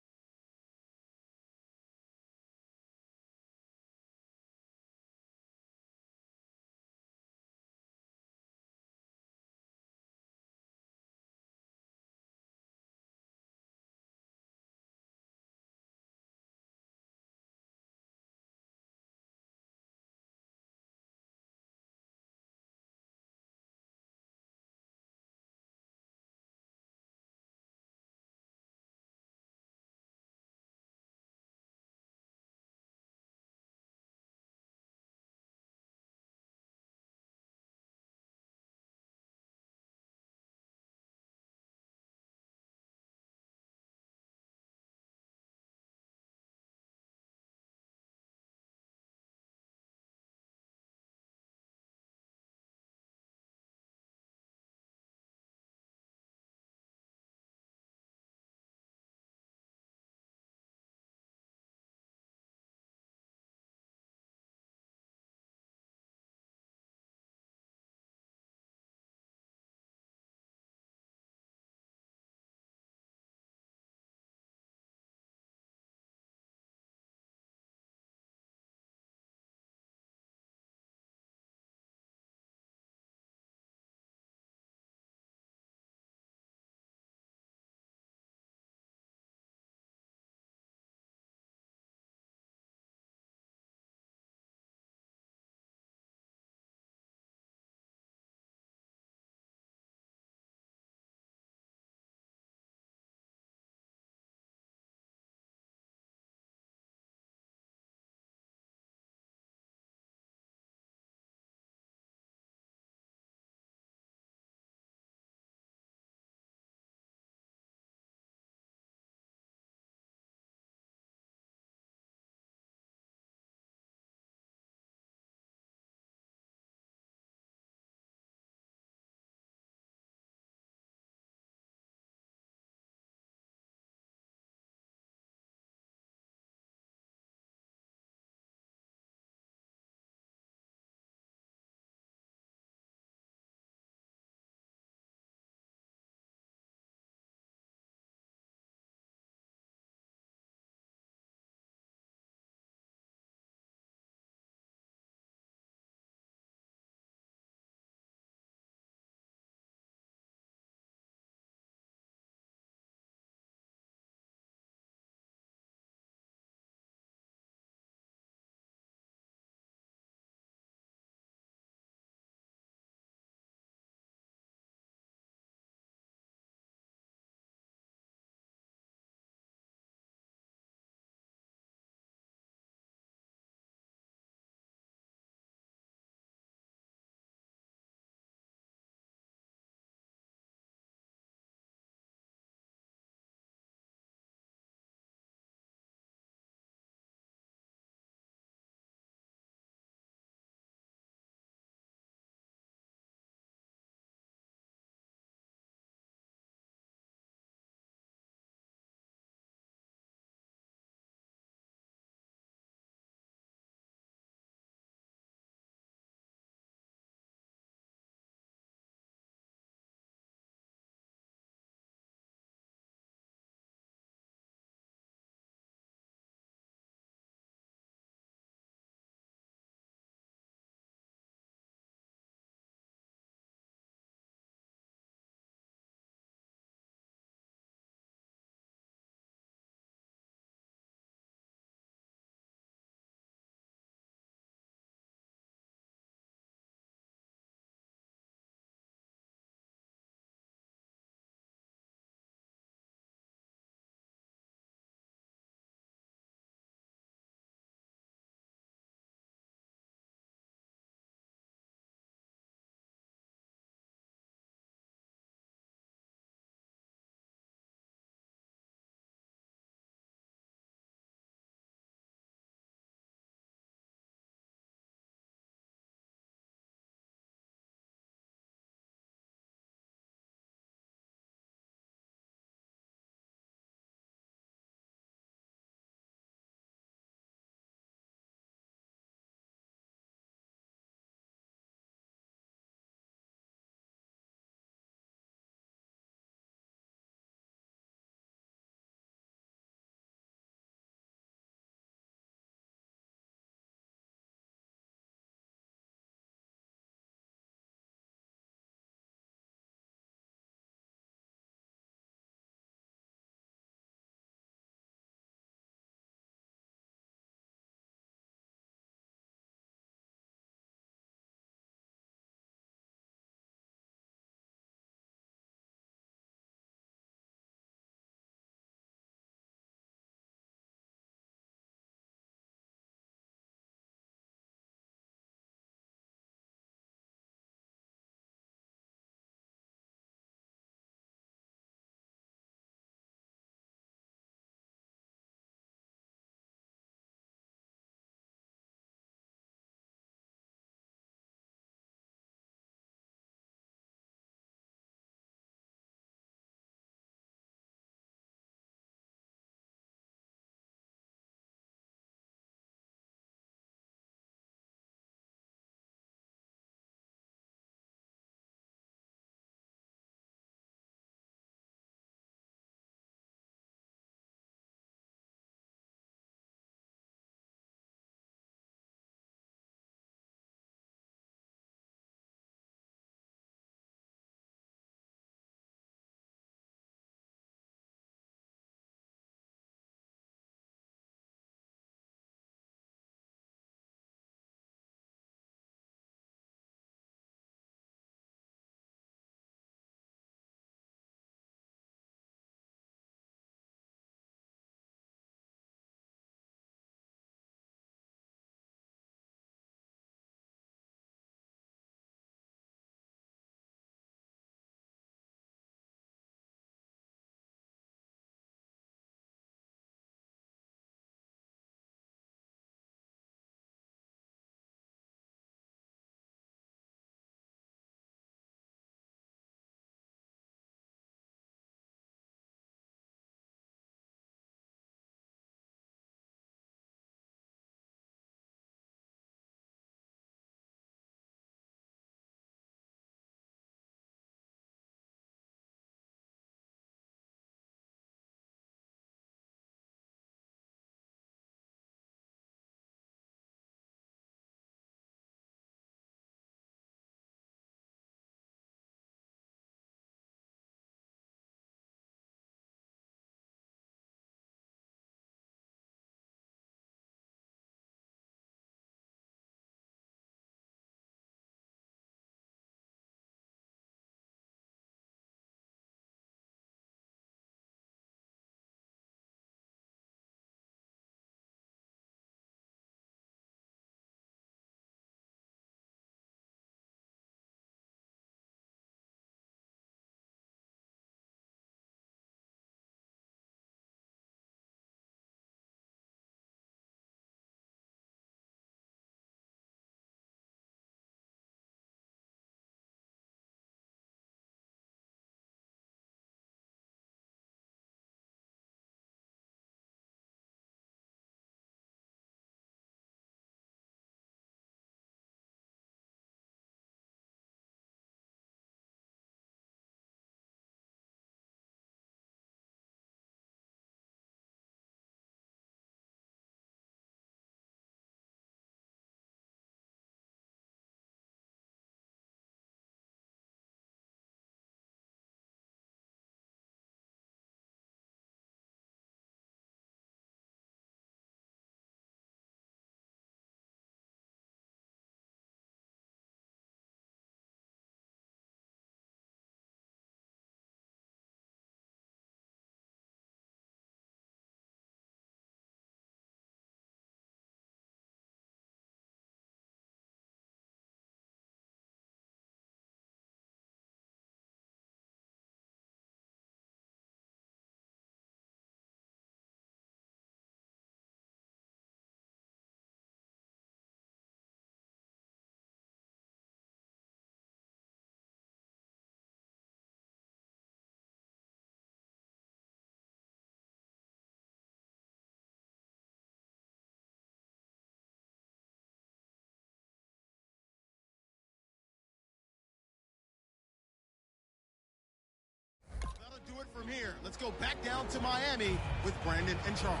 forward from here. Let's go back down to Miami with Brandon and Charles.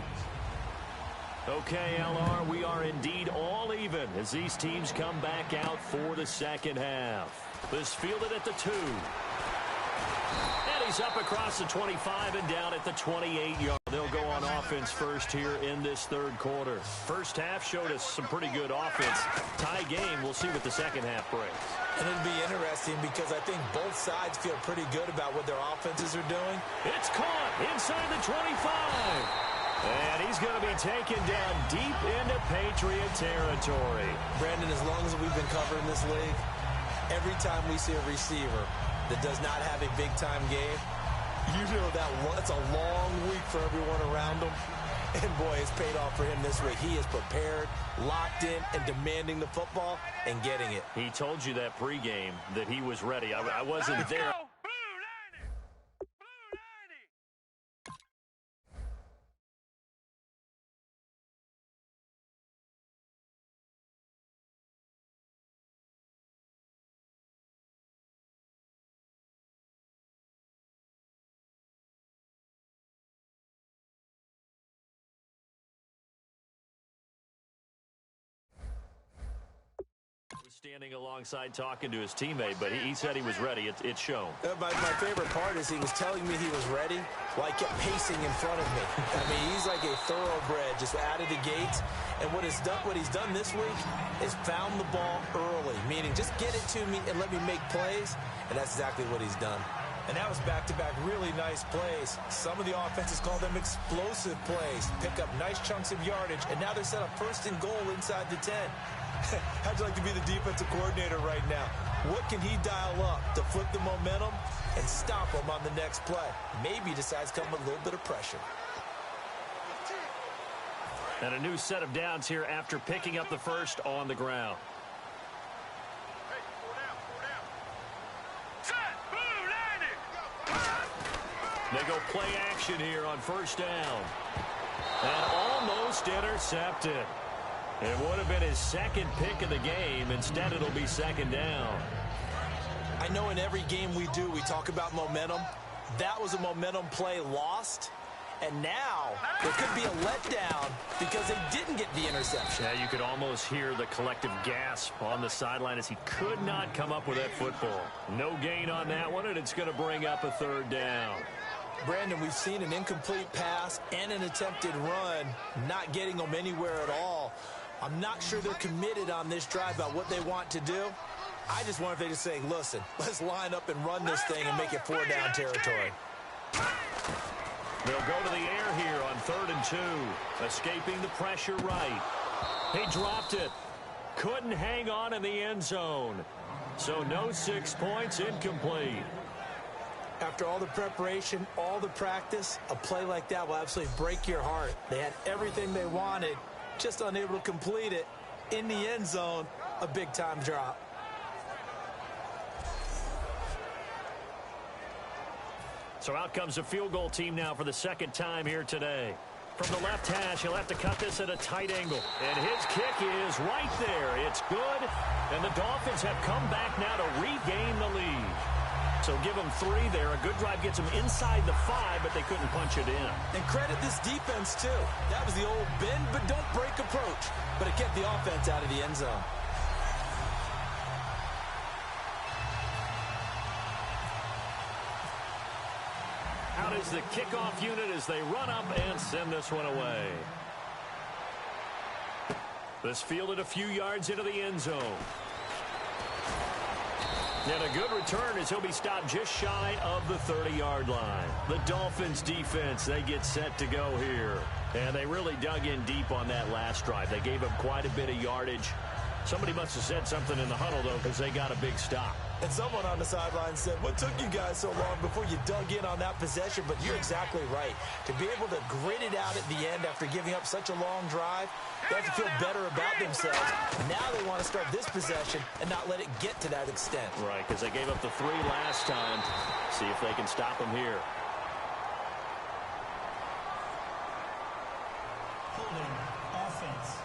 Okay, LR, we are indeed all even as these teams come back out for the second half. This fielded at the 2. And he's up across the 25 and down at the 28-yard. They'll go on offense first here in this third quarter. First half showed us some pretty good offense. Tie game, we'll see what the second half brings. And it'll be interesting because I think both sides feel pretty good about what their offenses are doing. It's caught inside the 25. And he's going to be taken down deep into Patriot territory. Brandon, as long as we've been covering this league, every time we see a receiver that does not have a big-time game, you know that it's a long week for everyone around him. And, boy, it's paid off for him this week. He is prepared, locked in, and demanding the football and getting it. He told you that pregame that he was ready. I wasn't there. Standing alongside talking to his teammate, but he said he was ready. It's shown. My favorite part is he was telling me he was ready while he kept pacing in front of me. I mean, he's like a thoroughbred just out of the gates. And what he's done this week is found the ball early, meaning just get it to me and let me make plays. And that's exactly what he's done. And that was back-to-back really nice plays. Some of the offenses call them explosive plays. Pick up nice chunks of yardage, and now they're set up first and goal inside the 10. How'd you like to be the defensive coordinator right now? What can he dial up to flip the momentum and stop him on the next play? Maybe he decides to come with a little bit of pressure. And a new set of downs here after picking up the first on the ground. They go play action here on first down. And almost intercepted. It would have been his second pick of the game. Instead, it'll be second down. I know in every game we do, we talk about momentum. That was a momentum play lost. And now there could be a letdown because they didn't get the interception. Yeah, you could almost hear the collective gasp on the sideline as he could not come up with that football. No gain on that one, and it's going to bring up a third down. Brandon, we've seen an incomplete pass and an attempted run, not getting them anywhere at all. I'm not sure they're committed on this drive about what they want to do. I just wonder if they just say, listen, let's line up and run this thing and make it 4-down territory. They'll go to the air here on 3rd and 2. Escaping the pressure right. He dropped it. Couldn't hang on in the end zone. So no 6 points, incomplete. After all the preparation, all the practice, a play like that will absolutely break your heart. They had everything they wanted, just unable to complete it. In the end zone, a big-time drop. So out comes the field goal team now for the second time here today. From the left hash, he'll have to cut this at a tight angle. And his kick is right there. It's good. And the Dolphins have come back now to regain the lead. So give them 3 there. A good drive gets them inside the 5, but they couldn't punch it in. And credit this defense, too. That was the old bend but don't break approach. But it kept the offense out of the end zone. Out is the kickoff unit as they run up and send this one away. This fielded a few yards into the end zone. And a good return as he'll be stopped just shy of the 30-yard line. The Dolphins defense, they get set to go here. And they really dug in deep on that last drive. They gave up quite a bit of yardage. Somebody must have said something in the huddle, though, because they got a big stop. And someone on the sideline said, what took you guys so long before you dug in on that possession? But you're exactly right. To be able to grit it out at the end after giving up such a long drive, they have to feel better about themselves. Now they want to start this possession and not let it get to that extent. Right, because they gave up the 3 last time. See if they can stop them here. Holding offense.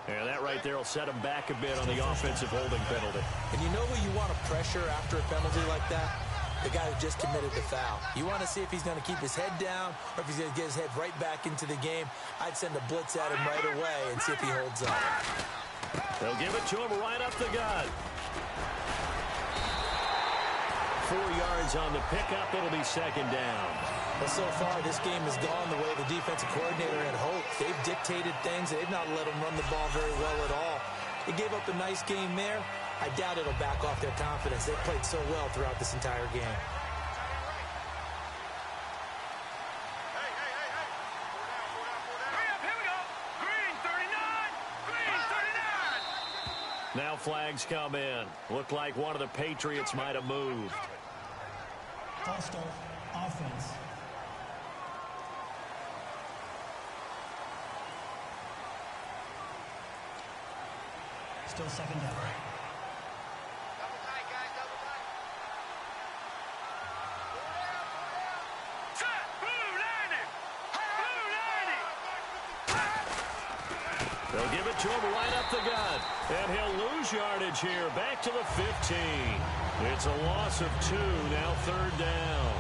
And that right there will set them back a bit on the offensive holding penalty. And you know who you want to pressure after a penalty like that? the guy who just committed the foul. You want to see if he's going to keep his head down or if he's going to get his head right back into the game. I'd send a blitz at him right away and see if he holds up. They'll give it to him right up the gut. 4 yards on the pickup. It'll be second down. Well, so far, this game has gone the way the defensive coordinator had hoped. They've dictated things. They've not let them run the ball very well at all. They gave up a nice game there. I doubt it'll back off their confidence. They've played so well throughout this entire game. Now flags come in. Looked like one of the Patriots might have moved. False start, offense. Still second down. Double tight, guys, double tight. Set, blue, landing. They'll give it to him right up the gut. And he'll lose yardage here. Back to the 15. It's a loss of 2. Now third down.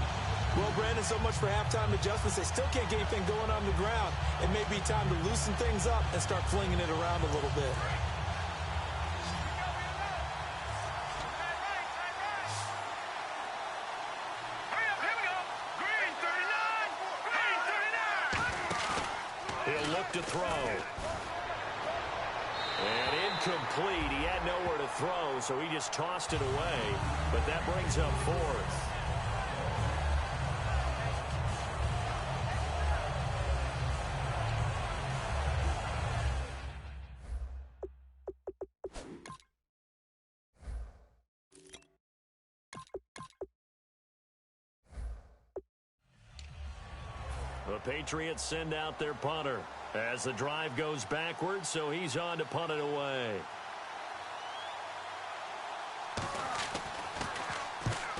Well, Brandon, so much for halftime adjustments. They still can't get anything going on the ground. It may be time to loosen things up and start flinging it around a little bit. He'll look to throw. And incomplete. He had nowhere to throw, so he just tossed it away. But that brings up fourth. The Patriots send out their punter as the drive goes backwards, so he's on to punt it away.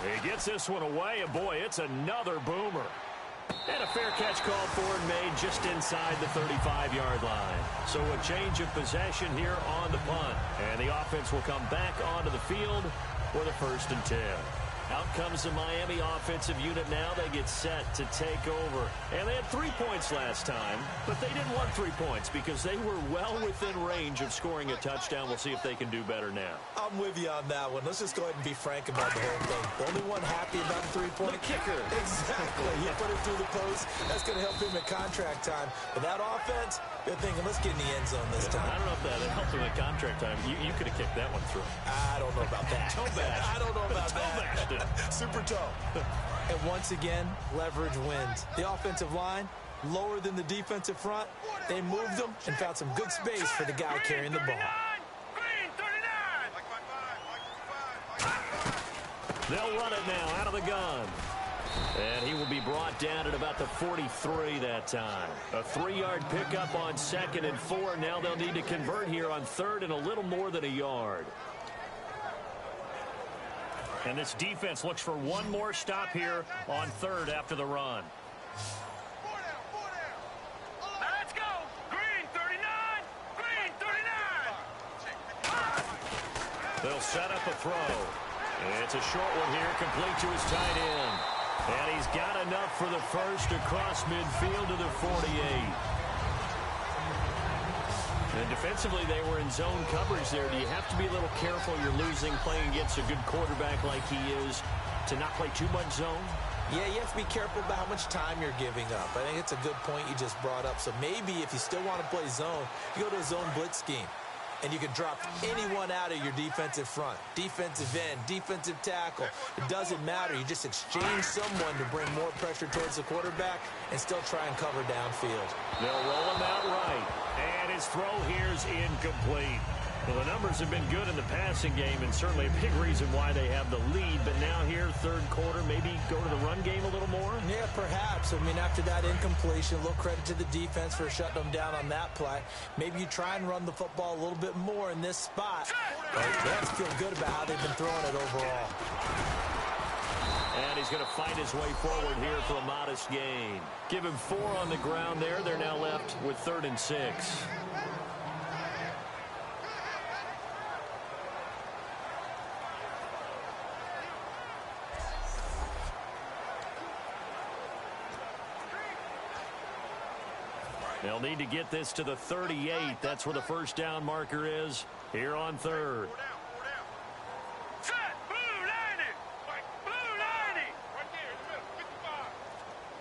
He gets this one away, and boy, it's another boomer. And a fair catch called for and made just inside the 35-yard line. So a change of possession here on the punt. And the offense will come back onto the field for the 1st and 10. Out comes the Miami offensive unit now. They get set to take over. And they had 3 points last time, but they didn't want 3 points because they were well within range of scoring a touchdown. We'll see if they can do better now. I'm with you on that one. Let's just go ahead and be frank about the whole thing. The only one happy about the 3-point. The kicker. Exactly. You put it through the post. That's going to help him at contract time. But that offense, they're thinking, let's get in the end zone this time. I don't know if that helped him at contract time. You could have kicked that one through. I don't know about that. Toe bash. I don't know about Toe bashed it. Super toe. And once again, leverage wins. The offensive line, lower than the defensive front. They moved them and found some good space for the guy carrying the ball. They'll run it now out of the gun. And he will be brought down at about the 43 that time. A 3-yard pickup on 2nd and 4. Now they'll need to convert here on 3rd and a little more than a yard. And this defense looks for one more stop here on 3rd after the run. Let's go. Green 39. Green 39. They'll set up a throw. It's a short one here, complete to his tight end. And he's got enough for the first across midfield to the 48. And defensively, they were in zone coverage there. Do you have to be a little careful? You're losing playing against a good quarterback like he is to not play too much zone? Yeah, you have to be careful about how much time you're giving up. I think it's a good point you just brought up. So maybe if you still want to play zone, you go to a zone blitz scheme. And you can drop anyone out of your defensive front. Defensive end, defensive tackle. It doesn't matter. You just exchange someone to bring more pressure towards the quarterback and still try and cover downfield. They'll roll him out right. And his throw here is incomplete. Well, the numbers have been good in the passing game and certainly a big reason why they have the lead. But now here, 3rd quarter, maybe go to the run game a little more? Yeah, perhaps. I mean, after that incompletion, a little credit to the defense for shutting them down on that play. Maybe you try and run the football a little bit more in this spot. But they have to feel good about how they've been throwing it overall. And he's going to fight his way forward here for a modest gain. Give him 4 on the ground there. They're now left with 3rd and 6. They'll need to get this to the 38. That's where the first down marker is here on third. Set, blue 90. Blue 90. Right there in the middle,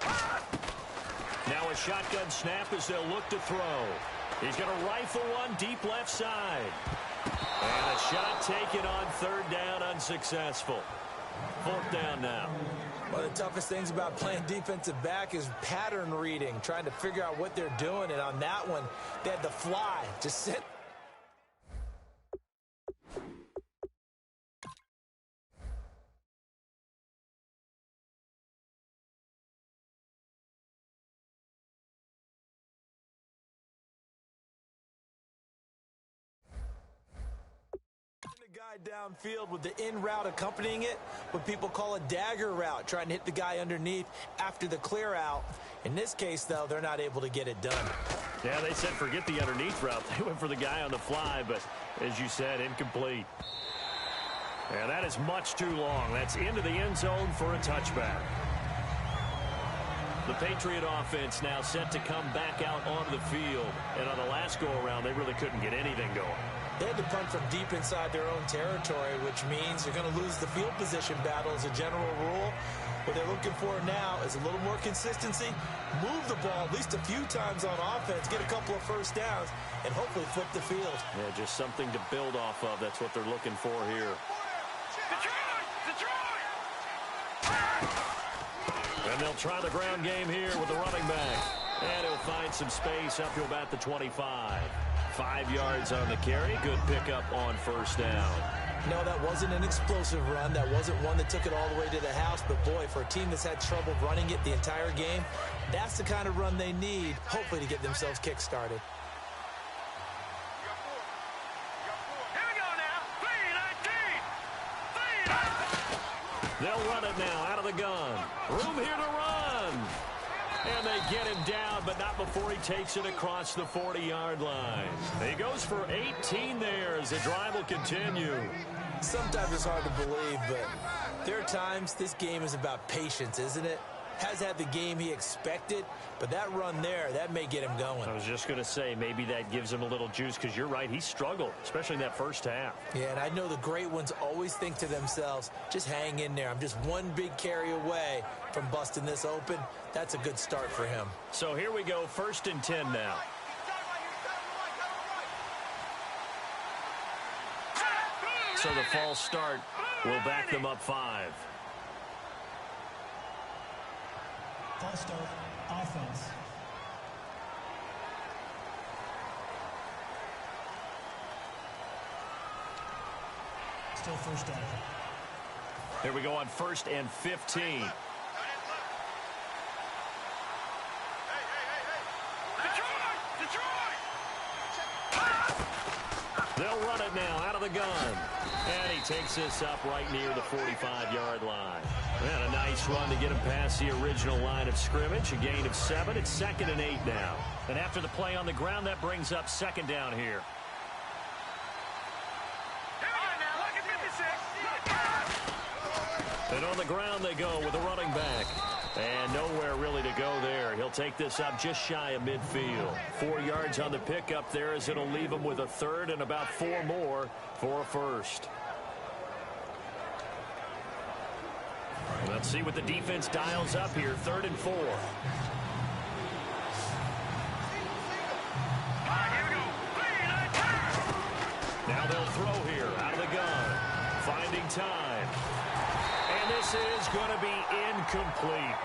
55. Now a shotgun snap as they'll look to throw. He's going to rifle one deep left side. And a shot taken on third down, unsuccessful. Fourth down now. One of the toughest things about playing defensive back is pattern reading, trying to figure out what they're doing. And on that one, they had to fly, just sit. Guy downfield with the in route accompanying it, what people call a dagger route, trying to hit the guy underneath after the clear out. In this case, though, they're not able to get it done. Yeah, they said forget the underneath route. They went for the guy on the fly, but as you said, incomplete. And that is much too long. That's into the end zone for a touchback. The Patriot offense now set to come back out onto the field. And on the last go-around, they really couldn't get anything going. They had to punt from deep inside their own territory, which means they're going to lose the field position battle as a general rule. What they're looking for now is a little more consistency, move the ball at least a few times on offense, get a couple of first downs, and hopefully flip the field. Yeah, just something to build off of. That's what they're looking for here. And they'll try the ground game here with the running back. And he'll find some space up to about the 25. 5 yards on the carry. Good pickup on first down. No, that wasn't an explosive run. That wasn't one that took it all the way to the house. But, boy, for a team that's had trouble running it the entire game, that's the kind of run they need, hopefully, to get themselves kick-started. Here we go now. 3-19. They'll run it now out of the gun. Room here to run. And they get him down, but not before he takes it across the 40-yard line. He goes for 18 there as the drive will continue. Sometimes it's hard to believe, but there are times this game is about patience, isn't it? Has had the game he expected, but that run there, that may get him going. I was just going to say, maybe that gives him a little juice, because you're right, he struggled, especially in that first half. Yeah, and I know the great ones always think to themselves, just hang in there. I'm just one big carry away from busting this open. That's a good start for him. So here we go, 1st and 10 now. So the false start will back them up 5. False start, offense. Still first down. Here we go on 1st and 15. They'll run it now out of the gun. And he takes this up right near the 45-yard line. And a nice run to get him past the original line of scrimmage. A gain of 7. It's 2nd and 8 now. And after the play on the ground, that brings up 2nd down here. And on the ground they go with a running back. And nowhere really to go there. He'll take this up just shy of midfield. 4 yards on the pickup there as it'll leave him with a 3rd and about 4 more for a first. Let's see what the defense dials up here. 3rd and 4. Now they'll throw here out of the gun. Finding time. And this is going to be incomplete.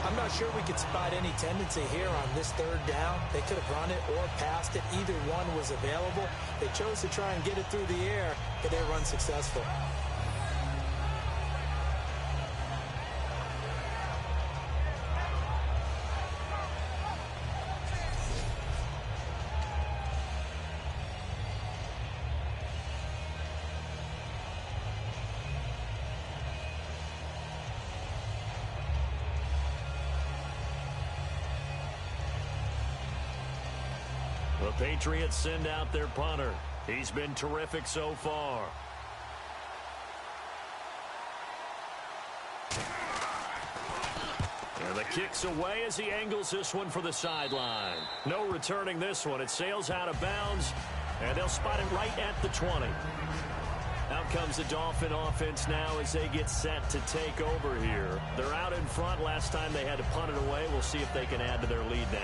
I'm not sure we could spot any tendency here on this 3rd down. They could have run it or passed it. Either one was available. They chose to try and get it through the air, but they were unsuccessful. The Patriots send out their punter. He's been terrific so far. And the kick's away as he angles this one for the sideline. No returning this one. It sails out of bounds, and they'll spot it right at the 20. Out comes the Dolphin offense now as they get set to take over here. They're out in front. Last time they had to punt it away. We'll see if they can add to their lead now.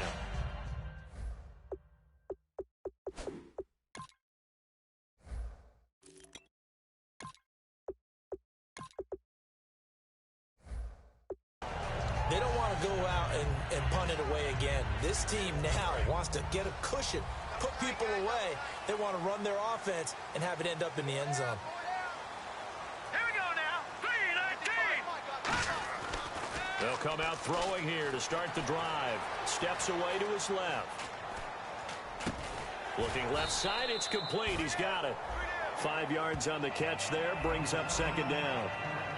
They don't want to go out and punt it away again. This team now wants to get a cushion, put people away. They want to run their offense and have it end up in the end zone. Here we go now. 3-19. They'll come out throwing here to start the drive. Steps away to his left. Looking left side, it's complete. He's got it. 5 yards on the catch there, brings up second down.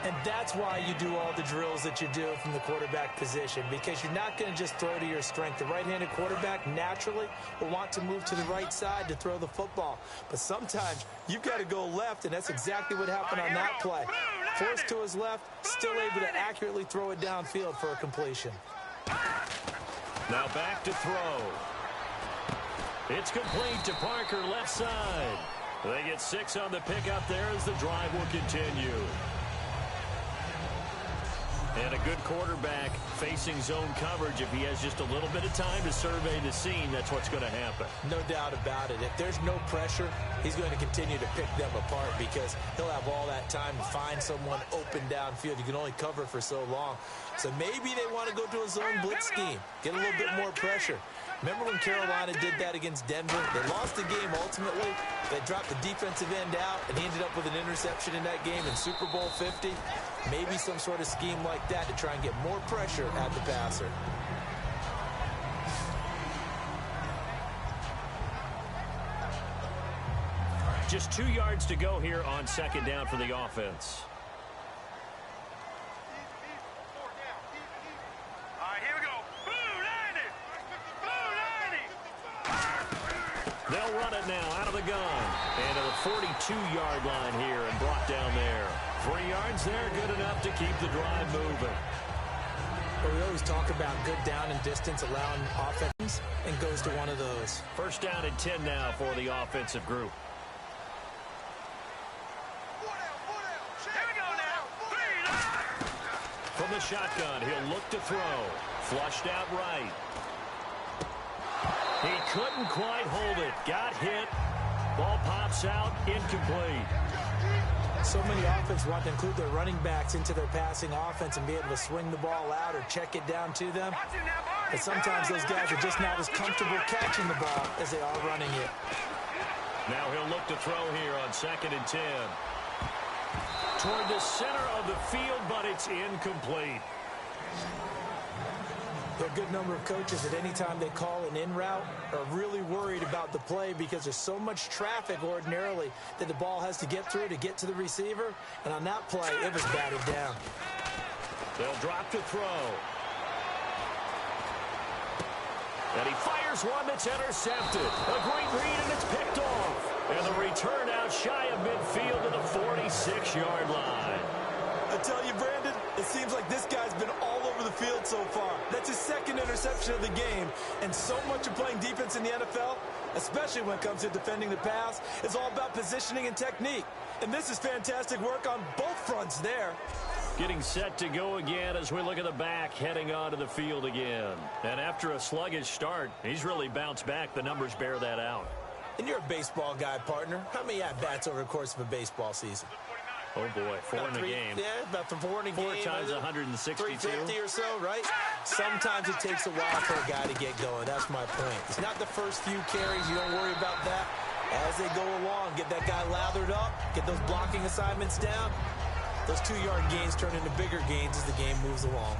And that's why you do all the drills that you do from the quarterback position, because you're not going to just throw to your strength. The right-handed quarterback naturally will want to move to the right side to throw the football. But sometimes you've got to go left, and that's exactly what happened on that play. Forced to his left, still able to accurately throw it downfield for a completion. Now back to throw. It's complete to Parker, left side. They get 6 on the pickup there as the drive will continue. And a good quarterback facing zone coverage. If he has just a little bit of time to survey the scene, that's what's going to happen. No doubt about it. If there's no pressure, he's going to continue to pick them apart because he'll have all that time to find someone open downfield. You can only cover for so long. So maybe they want to go to a zone blitz scheme, get a little bit more pressure. Remember when Carolina did that against Denver? They lost the game ultimately. They dropped the defensive end out, and he ended up with an interception in that game in Super Bowl 50. Maybe some sort of scheme like that to try and get more pressure at the passer. Just 2 yards to go here on second down for the offense. They'll run it now out of the gun. And to the 42-yard line here and brought down there. 3 yards there, good enough to keep the drive moving. But we always talk about good down and distance, allowing offense, and goes to one of those. First down and 10 now for the offensive group. From the shotgun, he'll look to throw. Flushed out right. He couldn't quite hold it. Got hit. Ball pops out. Incomplete. So many offenses want to include their running backs into their passing offense and be able to swing the ball out or check it down to them. But sometimes those guys are just not as comfortable catching the ball as they are running it. Now he'll look to throw here on second and 10. Toward the center of the field, but it's incomplete. There are a good number of coaches at any time they call an in route are really worried about the play because there's so much traffic ordinarily that the ball has to get through to get to the receiver. And on that play, it was batted down. They'll drop to throw. And he fires one that's intercepted. A great read, and it's picked off. And the return out shy of midfield to the 46-yard line. I tell you, Brandon, it seems like this guy's been all over the field so far. That's his second interception of the game. And so much of playing defense in the NFL, especially when it comes to defending the pass, is all about positioning and technique. And this is fantastic work on both fronts there. Getting set to go again as we look at the back, heading onto the field again. And after a sluggish start, he's really bounced back. The numbers bear that out. And you're a baseball guy, partner. How many at-bats over the course of a baseball season? Oh, boy, 4 in a game. Yeah, about 4 in a game. 4 times 162. 350 or so, right? Sometimes it takes a while for a guy to get going. That's my point. It's not the first few carries. You don't worry about that. As they go along, get that guy lathered up, get those blocking assignments down. Those 2-yard gains turn into bigger gains as the game moves along.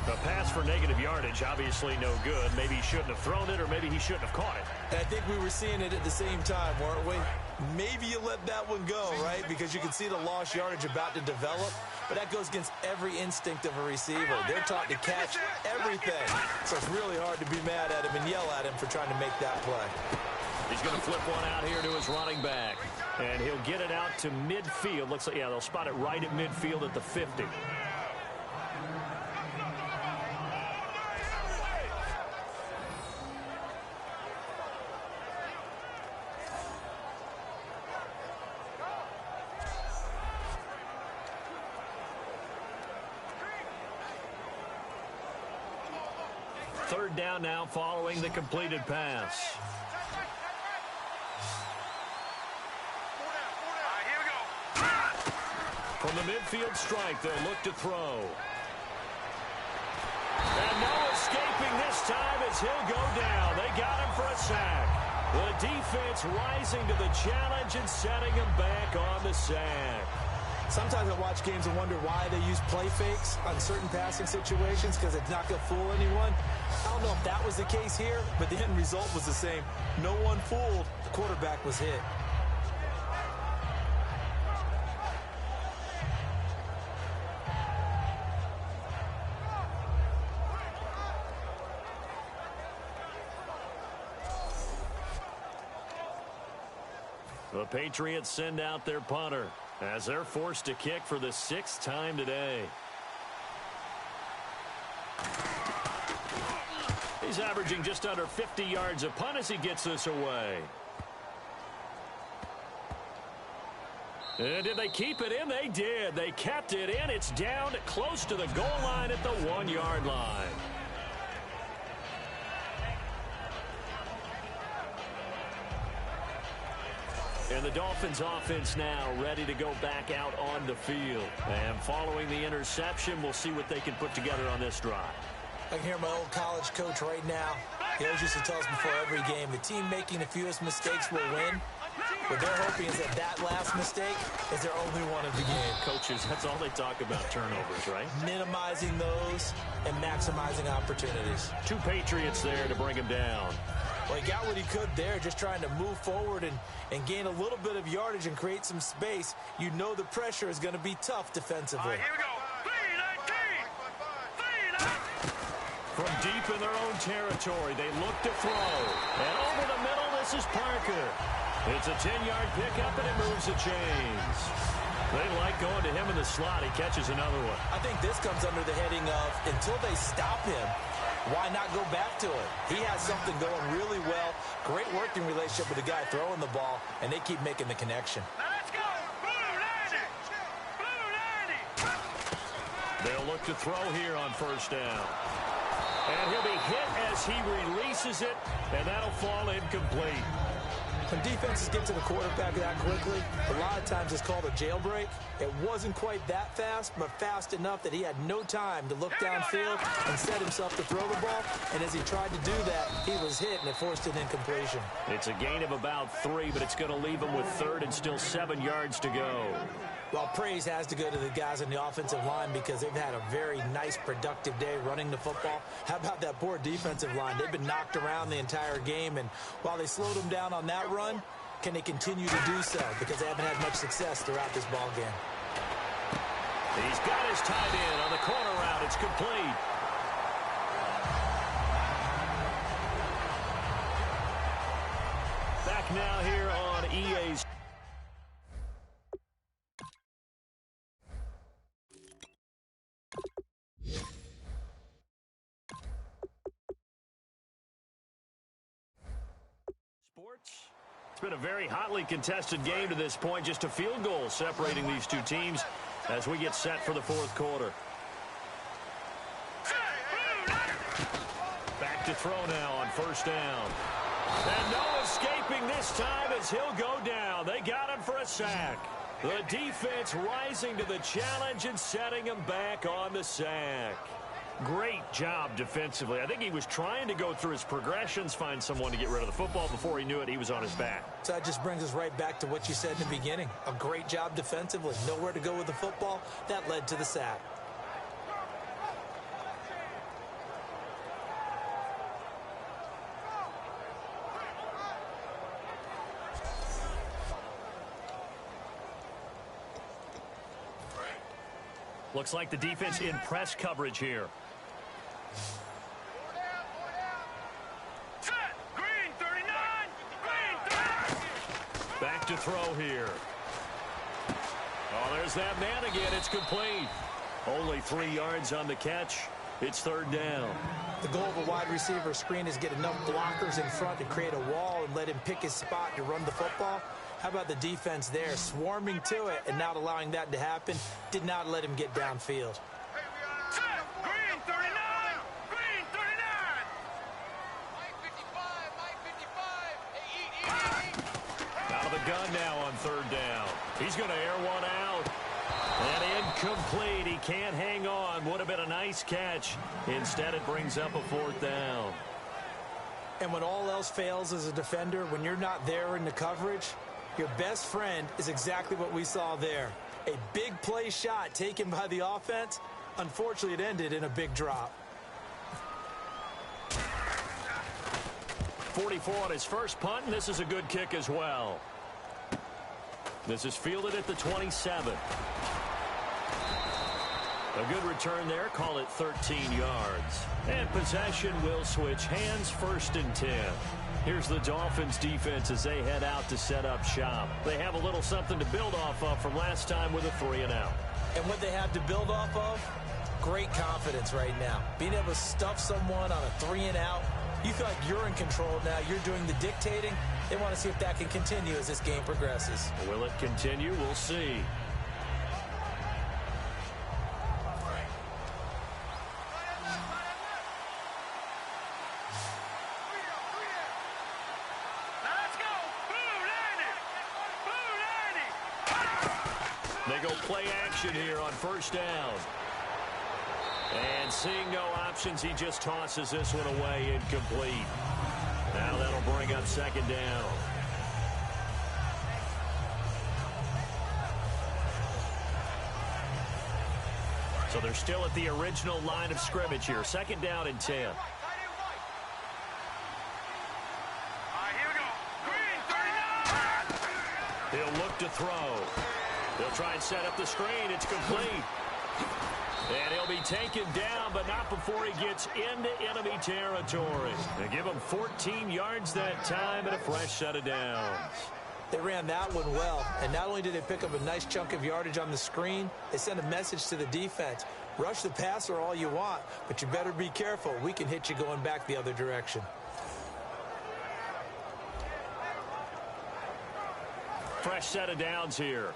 A pass for negative yardage, obviously no good. Maybe he shouldn't have thrown it, or maybe he shouldn't have caught it. And I think we were seeing it at the same time, weren't we? Maybe you let that one go, right? Because you can see the lost yardage about to develop. But that goes against every instinct of a receiver. They're taught to catch everything. So it's really hard to be mad at him and yell at him for trying to make that play. He's going to flip one out here to his running back. And he'll get it out to midfield. Looks like, yeah, they'll spot it right at midfield at the 50. third down now following the completed pass. Here we go. From the midfield stripe, they'll look to throw. And no escaping this time as he'll go down. They got him for a sack. The defense rising to the challenge and setting him back on the sack. Sometimes I watch games and wonder why they use play fakes on certain passing situations because it's not going to fool anyone. I don't know if that was the case here, but the end result was the same. No one fooled. The quarterback was hit. The Patriots send out their punter as they're forced to kick for the 6th time today. He's averaging just under 50 yards a punt as he gets this away. And did they keep it in? They did. They kept it in. It's down close to the goal line at the 1-yard line. And the Dolphins offense now ready to go back out on the field. And following the interception, we'll see what they can put together on this drive. I can hear my old college coach right now. He always used to tell us before every game, the team making the fewest mistakes will win. What they're hoping is that last mistake is their only one of the game. Coaches, that's all they talk about, turnovers, right? Minimizing those and maximizing opportunities. 2 Patriots there to bring him down. Well, he got what he could there, just trying to move forward and gain a little bit of yardage and create some space. You know the pressure is going to be tough defensively. Here we go. 3-19. From deep in their own territory, they look to throw. And over the middle, this is Parker. It's a 10-yard pickup, and it moves the chains. They like going to him in the slot. He catches another one. I think this comes under the heading of until they stop him, why not go back to it? He has something going really well. Great working relationship with the guy throwing the ball, and they keep making the connection. Now let's go. Blue 90. Blue 90. They'll look to throw here on first down. And he'll be hit as he releases it, and that'll fall incomplete. When defenses get to the quarterback that quickly, a lot of times it's called a jailbreak. It wasn't quite that fast, but fast enough that he had no time to look downfield and set himself to throw the ball. And as he tried to do that, he was hit, and it forced an incompletion. It's a gain of about 3, but it's going to leave him with third and still 7 yards to go. Well, praise has to go to the guys on the offensive line because they've had a very nice, productive day running the football. How about that poor defensive line? They've been knocked around the entire game, and while they slowed them down on that run, can they continue to do so? Because they haven't had much success throughout this ball game. He's got his tight end on the corner route. It's complete. Back now here on EA's. It's been a very hotly contested game to this point. Just a field goal separating these two teams as we get set for the 4th quarter. Back to throw now on first down. And no escaping this time as he'll go down. They got him for a sack. The defense rising to the challenge and setting him back on the sack. Great job defensively. I think he was trying to go through his progressions, find someone to get rid of the football. Before he knew it, he was on his back. So that just brings us right back to what you said in the beginning. A great job defensively. Nowhere to go with the football. That led to the sack. Looks like the defense in press coverage here. Green 39. Green 39. Back to throw here. Oh, there's that man again. It's complete. Only 3 yards on the catch. It's third down. The goal of a wide receiver screen is get enough blockers in front to create a wall and let him pick his spot to run the football. How about the defense there, swarming to it and not allowing that to happen? Did not let him get downfield. Green 39. Green 39. the gun now on third down. He's going to air one out. And incomplete. He can't hang on. Would have been a nice catch. Instead, it brings up a fourth down. And when all else fails as a defender, when you're not there in the coverage, your best friend is exactly what we saw there. A big play shot taken by the offense. Unfortunately, it ended in a big drop. 44 on his first punt, and this is a good kick as well. This is fielded at the 27. A good return there. Call it 13 yards. And possession will switch hands, 1st and 10. Here's the Dolphins defense as they head out to set up shop. They have a little something to build off of from last time with a 3-and-out. And what they have to build off of? Great confidence right now. Being able to stuff someone on a 3-and-out. You feel like you're in control now. You're doing the dictating. They want to see if that can continue as this game progresses. Will it continue? We'll see. They go play action here on first down. And seeing no options, he just tosses this one away, incomplete. Now that'll bring up 2nd down. So they're still at the original line of scrimmage here. 2nd down and 10. He'll look to throw. They'll try and set up the screen. It's complete. And he'll be taken down, but not before he gets into enemy territory. They give him 14 yards that time and a fresh set of downs. They ran that one well, and not only did they pick up a nice chunk of yardage on the screen, they sent a message to the defense. Rush the passer all you want, but you better be careful. We can hit you going back the other direction. Fresh set of downs here.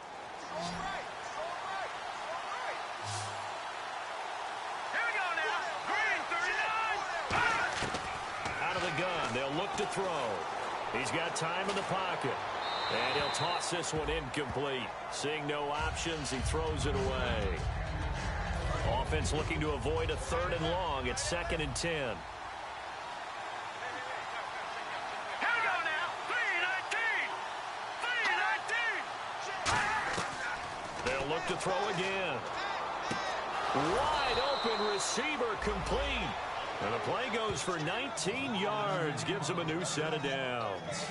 Out of the gun, they'll look to throw. He's got time in the pocket. And he'll toss this one incomplete. Seeing no options, he throws it away. Offense looking to avoid a 3rd and long. It's 2nd and 10. They'll look to throw again. Wide open receiver complete. And the play goes for 19 yards. Gives him a new set of downs.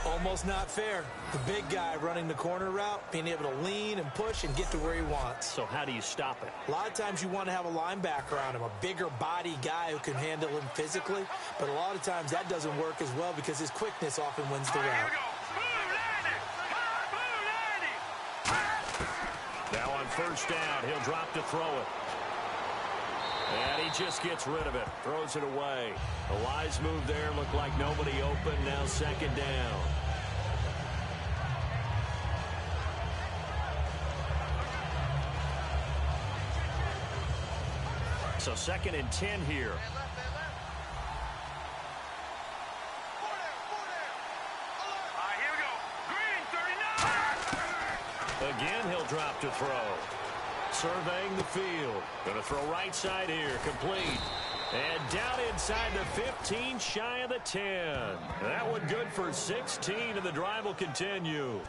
Almost not fair. The big guy running the corner route, being able to lean and push and get to where he wants. So how do you stop it? A lot of times you want to have a linebacker on him, a bigger body guy who can handle him physically. But a lot of times that doesn't work as well because his quickness often wins the route. Now on first down, he'll drop to throw it. And he just gets rid of it. Throws it away. A wise move there. Looked like nobody open. Now 2nd down. So 2nd and 10 here. Again, he'll drop to throw. Surveying the field. Going to throw right side here. Complete. And down inside the 15, shy of the 10. That one good for 16, and the drive will continue.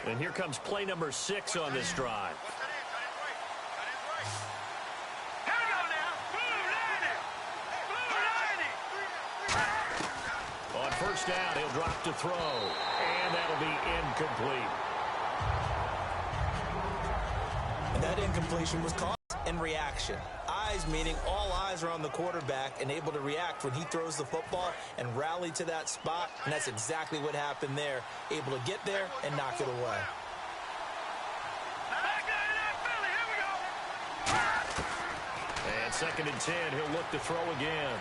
And here comes play number 6 on this drive. On first down, he'll drop to throw. And that'll be incomplete. And that incompletion was caught in reaction. Eyes meaning all eyes are on the quarterback and able to react when he throws the football and rally to that spot. And that's exactly what happened there. Able to get there and knock it away. And On 2nd and 10, he'll look to throw again.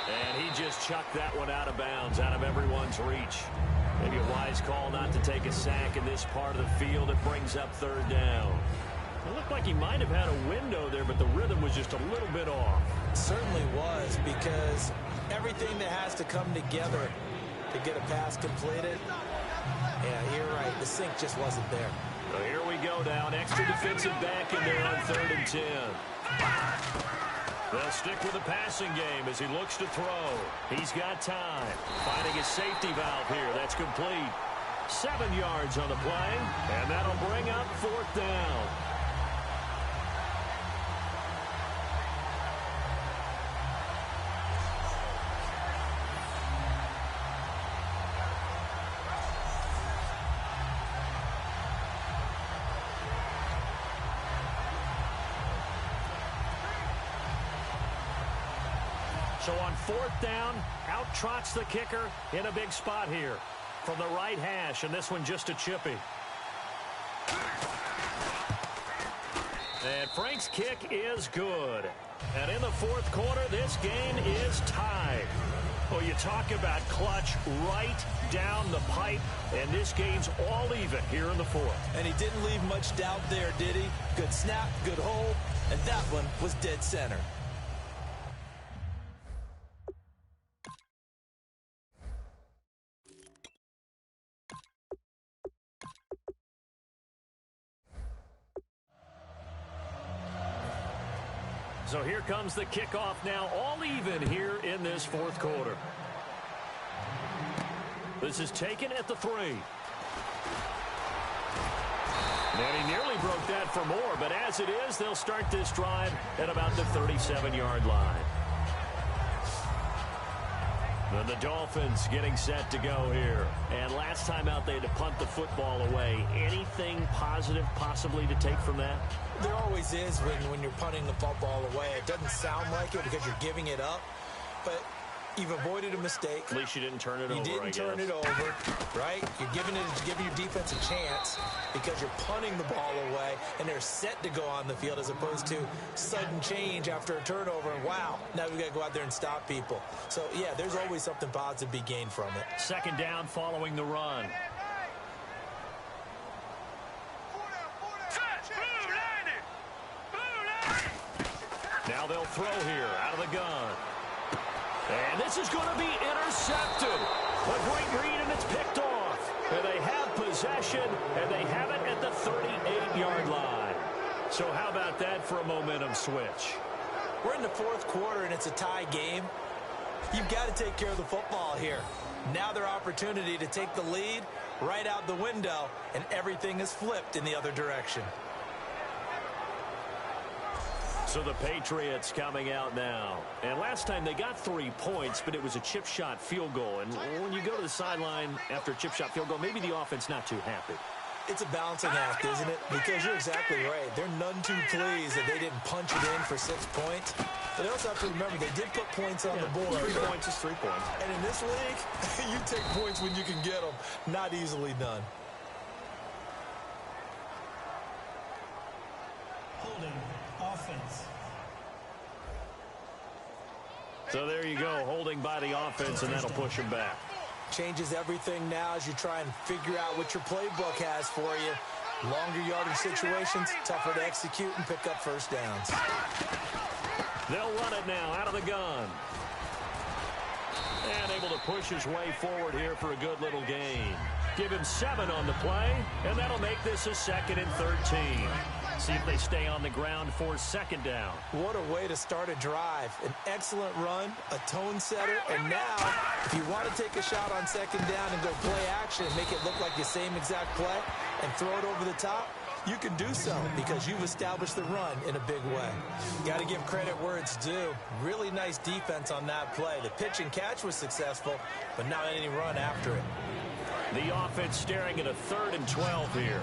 And he just chucked that one out of bounds, out of everyone's reach. Maybe a wise call not to take a sack in this part of the field. It brings up 3rd down. It looked like he might have had a window there, but the rhythm was just a little bit off. It certainly was, because everything that has to come together to get a pass completed, yeah, you're right. The sink just wasn't there. So here we go now. An extra defensive back in there on 3rd and 10. They'll stick with the passing game as he looks to throw. He's got time. Finding his safety valve here. That's complete. 7 yards on the play, and that'll bring up 4th down. So on 4th down, out trots the kicker in a big spot here from the right hash, and this one just a chippy. And Frank's kick is good. And in the 4th quarter, this game is tied. Well, you talk about clutch right down the pipe, and this game's all even here in the 4th. And he didn't leave much doubt there, did he? Good snap, good hold, and that one was dead center. So here comes the kickoff now, all even here in this 4th quarter. This is taken at the 3. And he nearly broke that for more, but as it is, they'll start this drive at about the 37-yard line. And the Dolphins getting set to go here. And last time out, they had to punt the football away. Anything positive possibly to take from that? There always is when you're punting the football away. It doesn't sound like it because you're giving it up, but you've avoided a mistake. At least you didn't turn it over, You didn't turn it over, right? You're giving your defense a chance because you're punting the ball away, and they're set to go on the field as opposed to sudden change after a turnover, and wow, now we've got to go out there and stop people. So, yeah, there's always something positive to be gained from it. 2nd down following the run. Now they'll throw here out of the gun. And this is going to be intercepted. A great read, and it's picked off. And they have possession, and they have it at the 38-yard line. So how about that for a momentum switch? We're in the 4th quarter, and it's a tie game. You've got to take care of the football here. Now their opportunity to take the lead right out the window, and everything is flipped in the other direction. So the Patriots coming out now. And last time they got 3 points, but it was a chip shot field goal. And when you go to the sideline after a chip shot field goal, maybe the offense not too happy. It's a balancing act, isn't it? Because you're exactly right. They're none too pleased that they didn't punch it in for 6 points. But they also have to remember they did put points on the board. 3 points is 3 points. And in this league, you take points when you can get them. Not easily done. Holding offense. So there you go, holding by the offense, and that'll push him back. Changes everything now as you try and figure out what your playbook has for you. Longer yardage situations, tougher to execute and pick up 1st downs. They'll run it now out of the gun. And able to push his way forward here for a good little gain. Give him 7 on the play, and that'll make this a 2nd and 13. See if they stay on the ground for 2nd down. What a way to start a drive. An excellent run, a tone setter, and now, if you want to take a shot on 2nd down and go play action and make it look like the same exact play and throw it over the top, you can do so because you've established the run in a big way. Got to give credit where it's due. Really nice defense on that play. The pitch and catch was successful, but not any run after it. The offense staring at a 3rd and 12 here.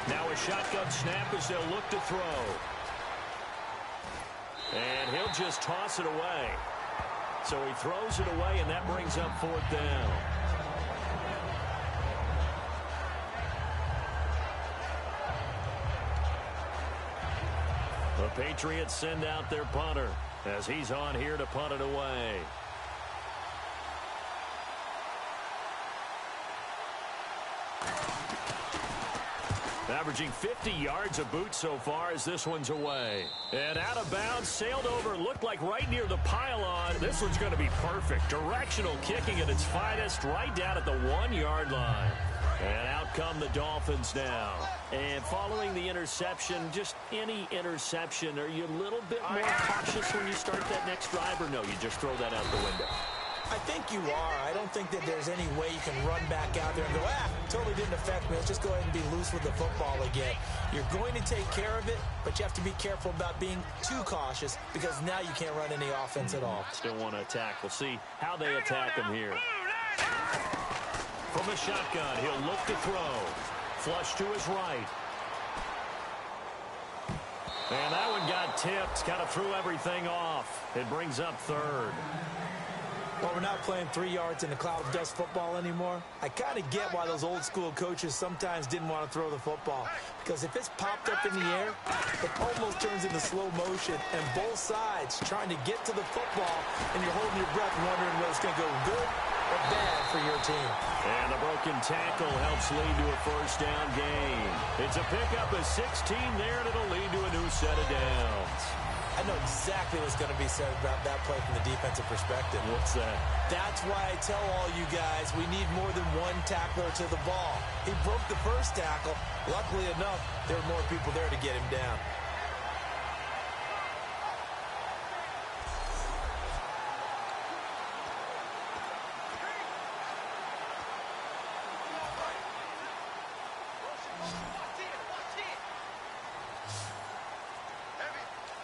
Now a shotgun snap as they'll look to throw. And he'll just toss it away. So he throws it away, and that brings up 4th down. Patriots send out their punter as he's on here to punt it away. Averaging 50 yards a boot so far as this one's away. And out of bounds, sailed over, looked like right near the pylon. This one's going to be perfect. Directional kicking at its finest, right down at the 1-yard line. And out come the Dolphins now. And following the interception, just any interception, are you a little bit more cautious when you start that next drive, or no, you just throw that out the window? I think you are. I don't think that there's any way you can run back out there and go, totally didn't affect me. Let's just go ahead and be loose with the football again. You're going to take care of it, but you have to be careful about being too cautious because now you can't run any offense at all. Still want to attack. We'll see how they attack him here. From the shotgun, he'll look to throw. Flush to his right. And that one got tipped. Kind of threw everything off. It brings up third. Well, we're not playing 3 yards in a cloud of dust football anymore. I kind of get why those old school coaches sometimes didn't want to throw the football. Because if it's popped up in the air, it almost turns into slow motion. And both sides trying to get to the football, and you're holding your breath wondering whether it's going to go good or bad for your team. And the broken tackle helps lead to a first down gain. It's a pickup of 16 there, and it'll lead to a new set of downs. I know exactly what's going to be said about that play from the defensive perspective. What's that? That's why I tell all you guys we need more than one tackler to the ball. He broke the first tackle. Luckily enough, there were more people there to get him down.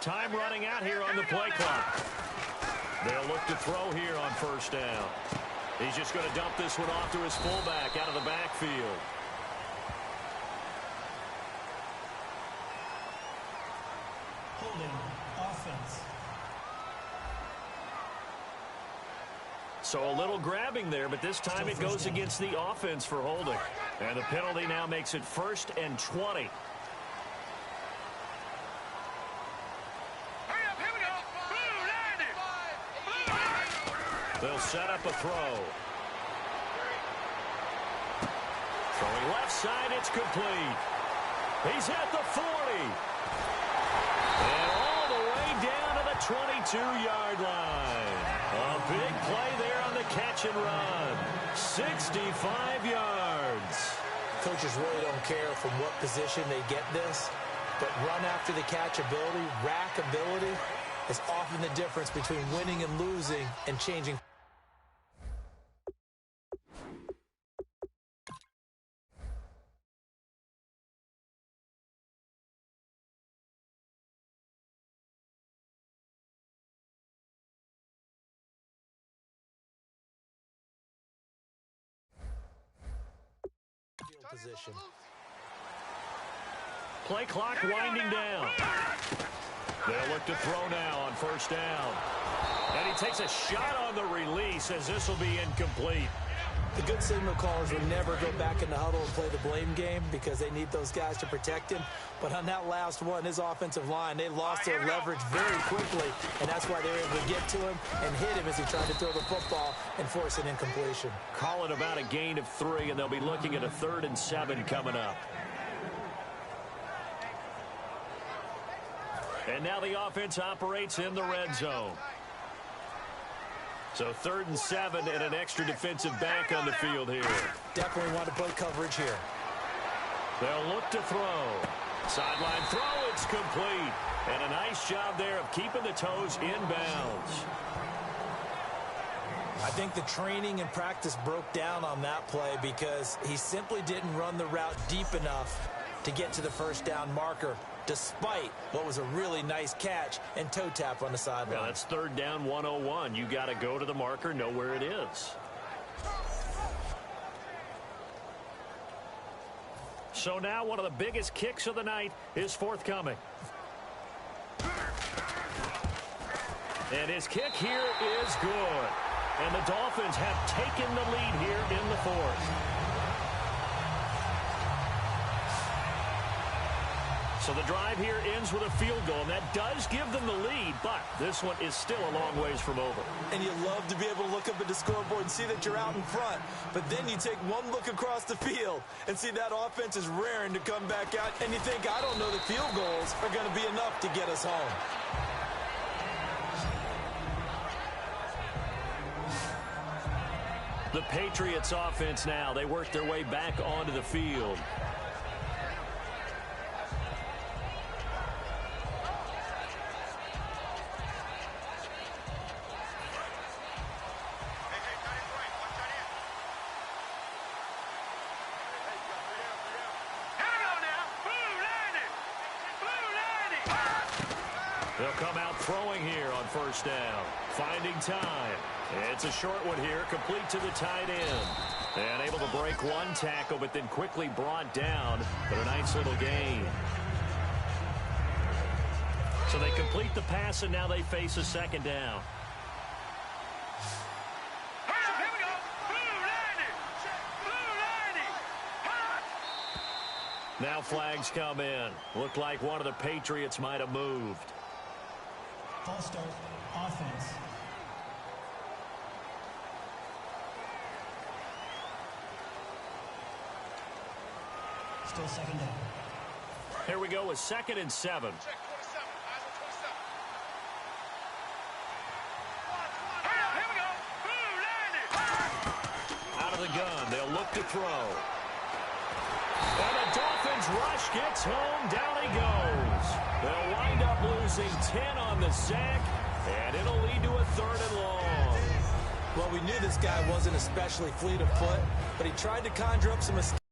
Time running out here on the play clock. They'll look to throw here on first down. He's just going to dump this one off to his fullback out of the backfield. Holding offense. So a little grabbing there, but this time it goes against the offense for holding. And the penalty now makes it 1st and 20. They'll set up a throw. Throwing left side, it's complete. He's at the 40. And all the way down to the 22-yard line. A big play there on the catch and run. 65 yards. Coaches really don't care from what position they get this, but run after the catch ability, rack ability, is often the difference between winning and losing and changing. Position. Play clock winding down. They'll look to throw now on first down. And he takes a shot on the release as this will be incomplete. The good signal callers will never go back in the huddle and play the blame game because they need those guys to protect him. But on that last one, his offensive line, they lost their leverage very quickly, and that's why they were able to get to him and hit him as he tried to throw the football and force an incompletion. Call it about a gain of 3, and they'll be looking at a 3rd and 7 coming up. And now the offense operates in the red zone. So 3rd and 7 and an extra defensive back on the field here. Definitely want to play coverage here. They'll look to throw. Sideline throw, it's complete. And a nice job there of keeping the toes inbounds. I think the training and practice broke down on that play because he simply didn't run the route deep enough to get to the first down marker, despite what was a really nice catch and toe tap on the sideline. Yeah, that's 3rd down 101. You got to go to the marker, know where it is. So now one of the biggest kicks of the night is forthcoming. And his kick here is good. And the Dolphins have taken the lead here in the 4th. So the drive here ends with a field goal, and that does give them the lead, but this one is still a long ways from over. And you love to be able to look up at the scoreboard and see that you're out in front, but then you take one look across the field and see that offense is raring to come back out, and you think, I don't know that field goals are going to be enough to get us home. The Patriots offense now, they work their way back onto the field. They'll come out throwing here on first down. Finding time. It's a short one here, complete to the tight end. And able to break one tackle, but then quickly brought down. But a nice little gain. So they complete the pass, and now they face a second down. Now flags come in. Looked like one of the Patriots might have moved. False start, offense. Still second down. Here we go with 2nd and 7. Check 27. Eyes on 27. Out of the gun, they'll look to throw. And the Dolphins rush gets home, down he goes. They'll wind up losing 10 on the sack, and it'll lead to a 3rd and long. Well, we knew this guy wasn't especially fleet of foot, but he tried to conjure up some mistakes.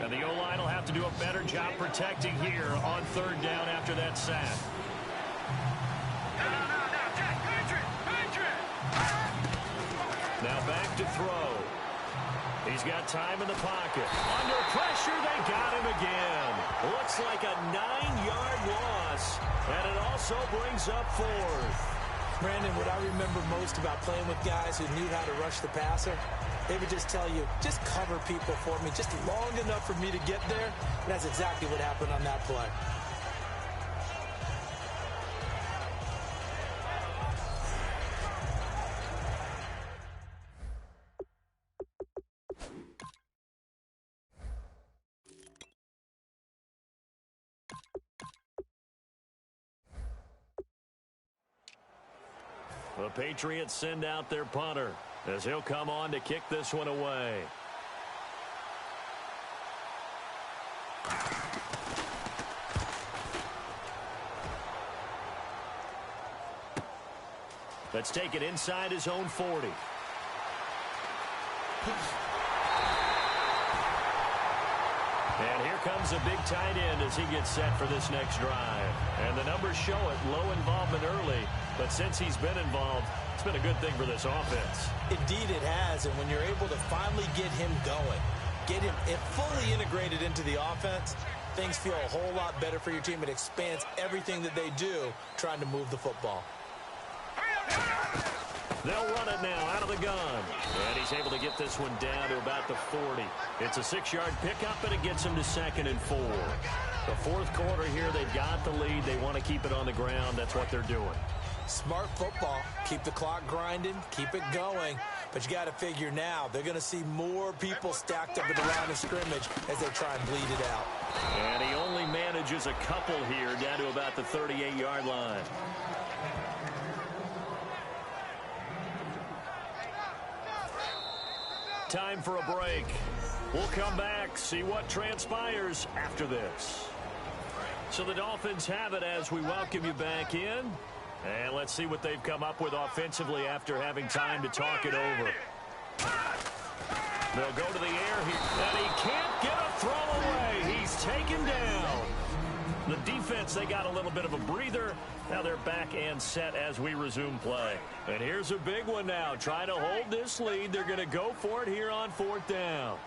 And the O-line will have to do a better job protecting here on 3rd down after that sack. Now back to throw. He's got time in the pocket. Under pressure, they got him again. Looks like a 9-yard loss, and it also brings up 4th. Brandon, what I remember most about playing with guys who knew how to rush the passer, they would just tell you, just cover people for me, just long enough for me to get there. And that's exactly what happened on that play. The Patriots send out their punter as he'll come on to kick this one away. Let's take it inside his own 40. And here comes a big tight end as he gets set for this next drive. And the numbers show it, low involvement early. But since he's been involved, it's been a good thing for this offense. Indeed it has, and when you're able to finally get him going, get him fully integrated into the offense, things feel a whole lot better for your team. It expands everything that they do trying to move the football. They'll run it now out of the gun. And he's able to get this one down to about the 40. It's a 6-yard pickup, and it gets him to 2nd and 4. The 4th quarter here, they've got the lead. They want to keep it on the ground. That's what they're doing. Smart football. Keep the clock grinding. Keep it going. But you got to figure now, they're going to see more people stacked up at the line of scrimmage as they try and bleed it out. And he only manages a couple here down to about the 38-yard line. Time for a break. We'll come back, see what transpires after this. So the Dolphins have it as we welcome you back in. And let's see what they've come up with offensively after having time to talk it over. They'll go to the air here, and he can't get a throw away. He's taken down. The defense, they got a little bit of a breather. Now they're back and set as we resume play. And here's a big one now. Trying to hold this lead. They're going to go for it here on 4th down.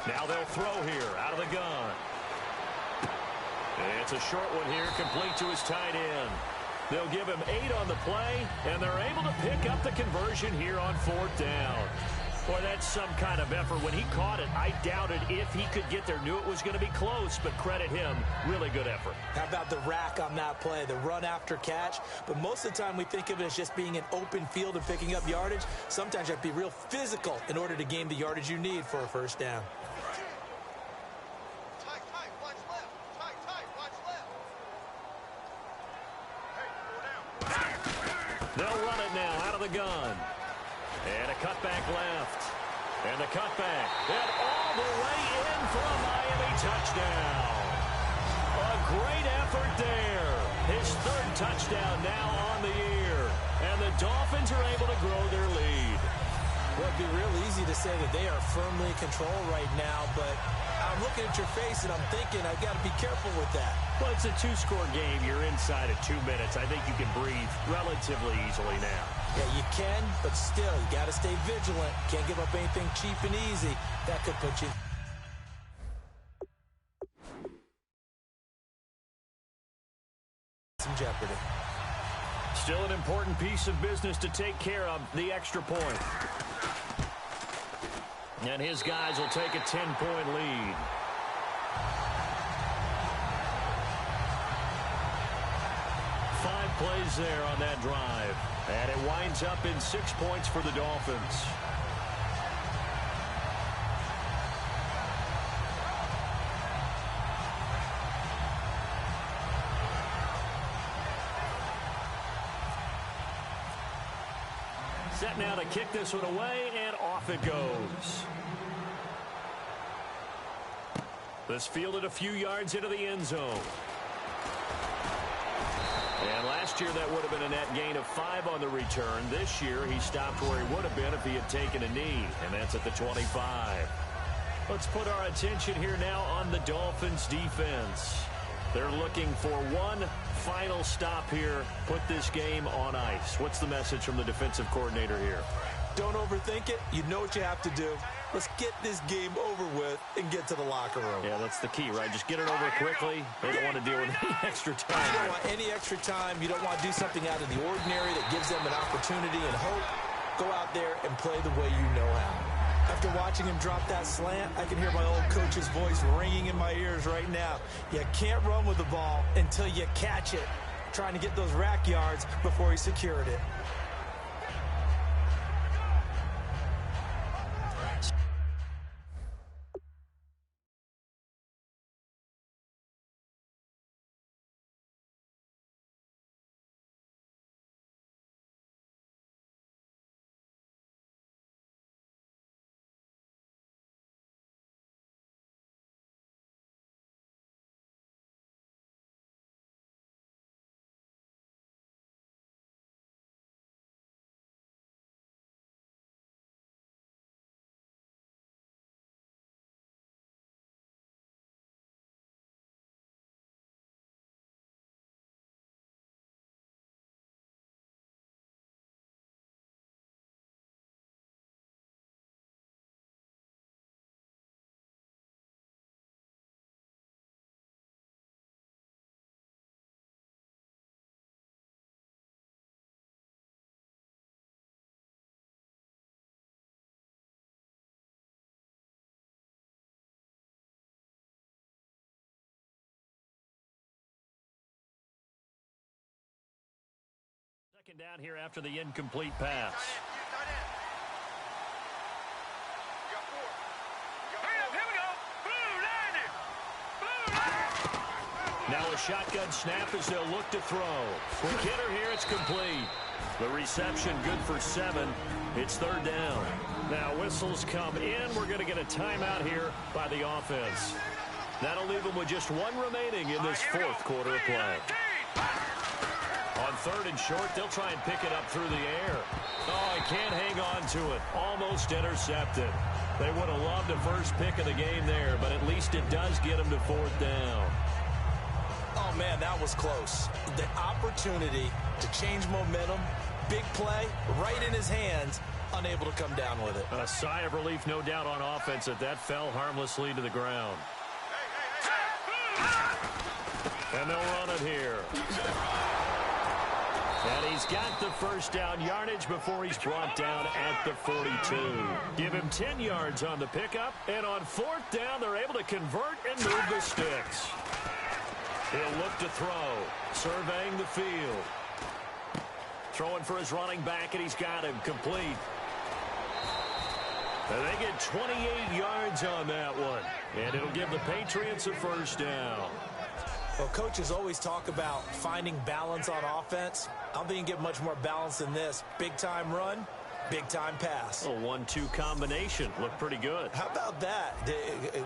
Now they'll throw here out of the gun. It's a short one here, complete to his tight end. They'll give him 8 on the play, and they're able to pick up the conversion here on 4th down. Boy, that's some kind of effort. When he caught it, I doubted if he could get there. Knew it was going to be close, but credit him. Really good effort. How about the rack on that play, the run after catch? But most of the time we think of it as just being an open field and picking up yardage. Sometimes you have to be real physical in order to gain the yardage you need for a first down. Tight, watch left. Tight, watch left. Hey, 4 down. They'll run it now out of the gun. And a cutback left. And a cutback. And all the way in for a Miami touchdown. A great effort there. His third touchdown now on the year. And the Dolphins are able to grow their lead. Well, it'd be real easy to say that they are firmly in control right now, but I'm looking at your face and I'm thinking I've got to be careful with that. Well, it's a 2-score game. You're inside of 2 minutes. I think you can breathe relatively easily now. Yeah, you can, but still, you got to stay vigilant. Can't give up anything cheap and easy. That could put you in some jeopardy. Still an important piece of business to take care of, the extra point. And his guys will take a 10-point lead. Five plays there on that drive. And it winds up in 6 points for the Dolphins. Set now to kick this one away, and off it goes. This fielded a few yards into the end zone. And last year that would have been a net gain of 5 on the return. This year he stopped where he would have been if he had taken a knee, and that's at the 25. Let's put our attention here now on the Dolphins defense. They're looking for one final stop here, put this game on ice. What's the message from the defensive coordinator here? Don't overthink it. You know what you have to do. Let's get this game over with and get to the locker room. Yeah, that's the key, right? Just get it over quickly. They don't want to deal with any extra time. You don't want any extra time. You don't want to do something out of the ordinary that gives them an opportunity and hope. Go out there and play the way you know how. After watching him drop that slant, I can hear my old coach's voice ringing in my ears right now. You can't run with the ball until you catch it. Trying to get those rack yards before he secured it. Second down here after the incomplete pass. Now a shotgun snap as they'll look to throw. For Kidder here, it's complete. The reception good for 7. It's third down. Now whistles come in. We're going to get a timeout here by the offense. That'll leave them with just 1 remaining in this fourth quarter of play. On third and short, they'll try and pick it up through the air. Oh, he can't hang on to it. Almost intercepted. They would have loved a first pick of the game there, but at least it does get them to fourth down. Oh, man, that was close. The opportunity to change momentum, big play, right in his hands, unable to come down with it. A sigh of relief, no doubt, on offense that fell harmlessly to the ground. And they'll run it here. And he's got the first down yardage before he's brought down at the 42. Give him 10 yards on the pickup, and on fourth down, they're able to convert and move the sticks. He'll look to throw, surveying the field. Throwing for his running back, and he's got him complete. And they get 28 yards on that one, and it'll give the Patriots a first down. Well, coaches always talk about finding balance on offense. I don't think you get much more balance than this. Big-time run, big-time pass. A 1-2 combination. Looked pretty good. How about that?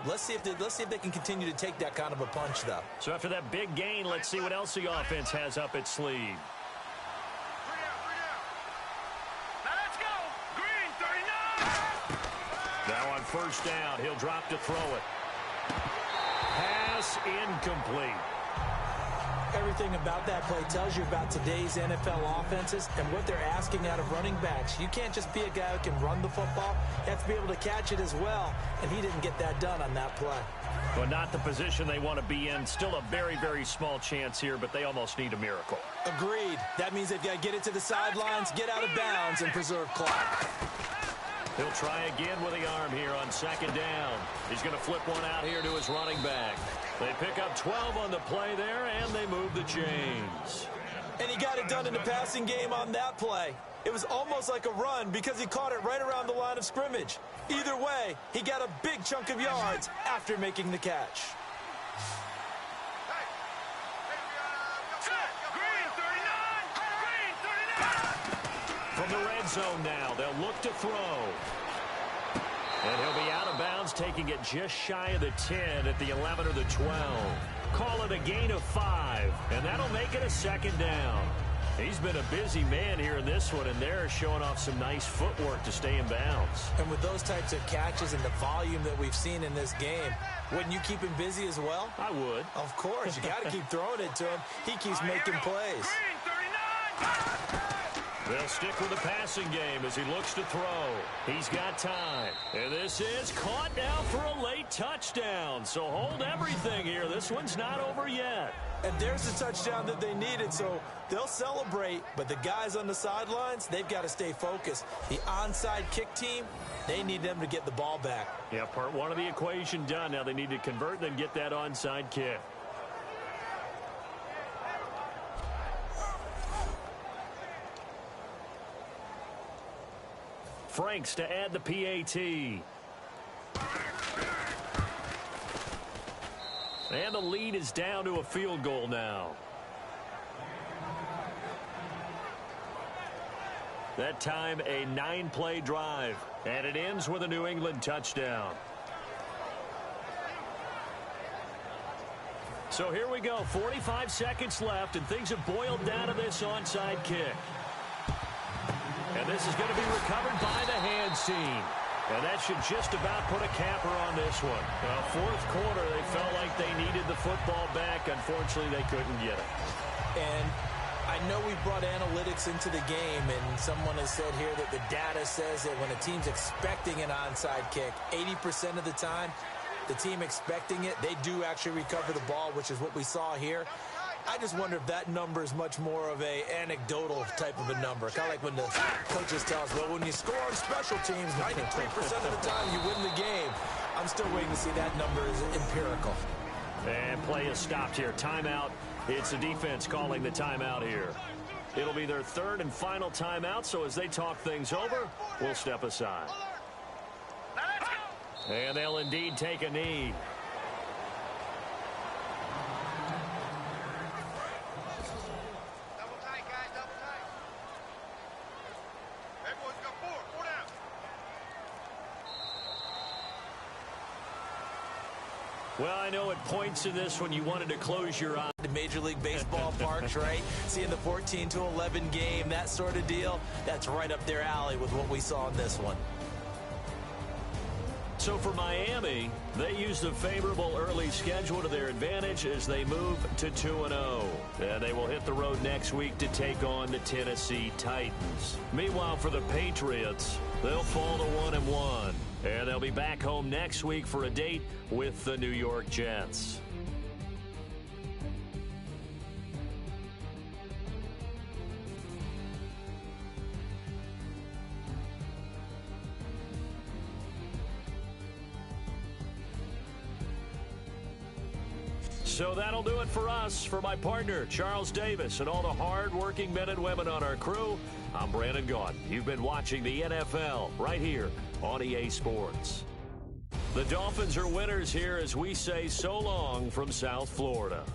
Let's see if they can continue to take that kind of a punch, though. So after that big gain, let's see what else the offense has up its sleeve. 3 down. Now let's go. Green, 39. Now on first down, he'll drop to throw it. Pass incomplete. Everything about that play tells you about today's NFL offenses and what they're asking out of running backs. You can't just be a guy who can run the football. You have to be able to catch it as well, and he didn't get that done on that play. Well, not the position they want to be in. Still a very, very small chance here, but they almost need a miracle. Agreed. That means they've got to get it to the sidelines, get out of bounds, and preserve clock. He'll try again with the arm here on second down. He's going to flip one out here to his running back. They pick up 12 on the play there, and they move the chains. And he got it done in the passing game on that play. It was almost like a run because he caught it right around the line of scrimmage. Either way, he got a big chunk of yards after making the catch. Green, 39. From the red zone now, they'll look to throw. And he'll be out of bounds, taking it just shy of the 10 at the 11 or the 12. Call it a gain of 5, and that'll make it a second down. He's been a busy man here in this one, and they're showing off some nice footwork to stay in bounds. And with those types of catches and the volume that we've seen in this game, wouldn't you keep him busy as well? I would. Of course. You got to keep throwing it to him. He keeps making plays. Green, 39. They'll stick with the passing game as he looks to throw. He's got time. And this is caught now for a late touchdown. So hold everything here. This one's not over yet. And there's the touchdown that they needed, so they'll celebrate. But the guys on the sidelines, they've got to stay focused. The onside kick team, they need them to get the ball back. Yeah, part one of the equation done. Now they need to convert and then get that onside kick. Franks to add the PAT. And the lead is down to a field goal now. That time a 9-play drive. And it ends with a New England touchdown. So here we go. 45 seconds left, and things have boiled down to this onside kick. And this is going to be recovered by the hands team. And that should just about put a capper on this one. Fourth quarter, they felt like they needed the football back. Unfortunately, they couldn't get it. And I know we brought analytics into the game, and someone has said here that the data says that when a team's expecting an onside kick, 80% of the time, the team expecting it, they do actually recover the ball, which is what we saw here. I just wonder if that number is much more of a anecdotal type of a number. Kind of like when the coaches tell us, well, when you score on special teams, 93% of the time you win the game. I'm still waiting to see that number is empirical. And play is stopped here. Timeout. It's the defense calling the timeout here. It'll be their third and final timeout, so as they talk things over, we'll step aside. And they'll indeed take a knee. Double tight, guys, double tight. Hey, boys, got 4 down. Well, I know at points in this when you wanted to close your eyes. The Major League Baseball parks, right? Seeing the 14-11 game, that sort of deal, that's right up their alley with what we saw in this one. So for Miami, they use the favorable early schedule to their advantage as they move to 2-0. And they will hit the road next week to take on the Tennessee Titans. Meanwhile, for the Patriots, they'll fall to 1-1. And they'll be back home next week for a date with the New York Jets. So that'll do it for us. For my partner, Charles Davis, and all the hard-working men and women on our crew, I'm Brandon Gaudin. You've been watching the NFL right here on EA Sports. The Dolphins are winners here as we say so long from South Florida.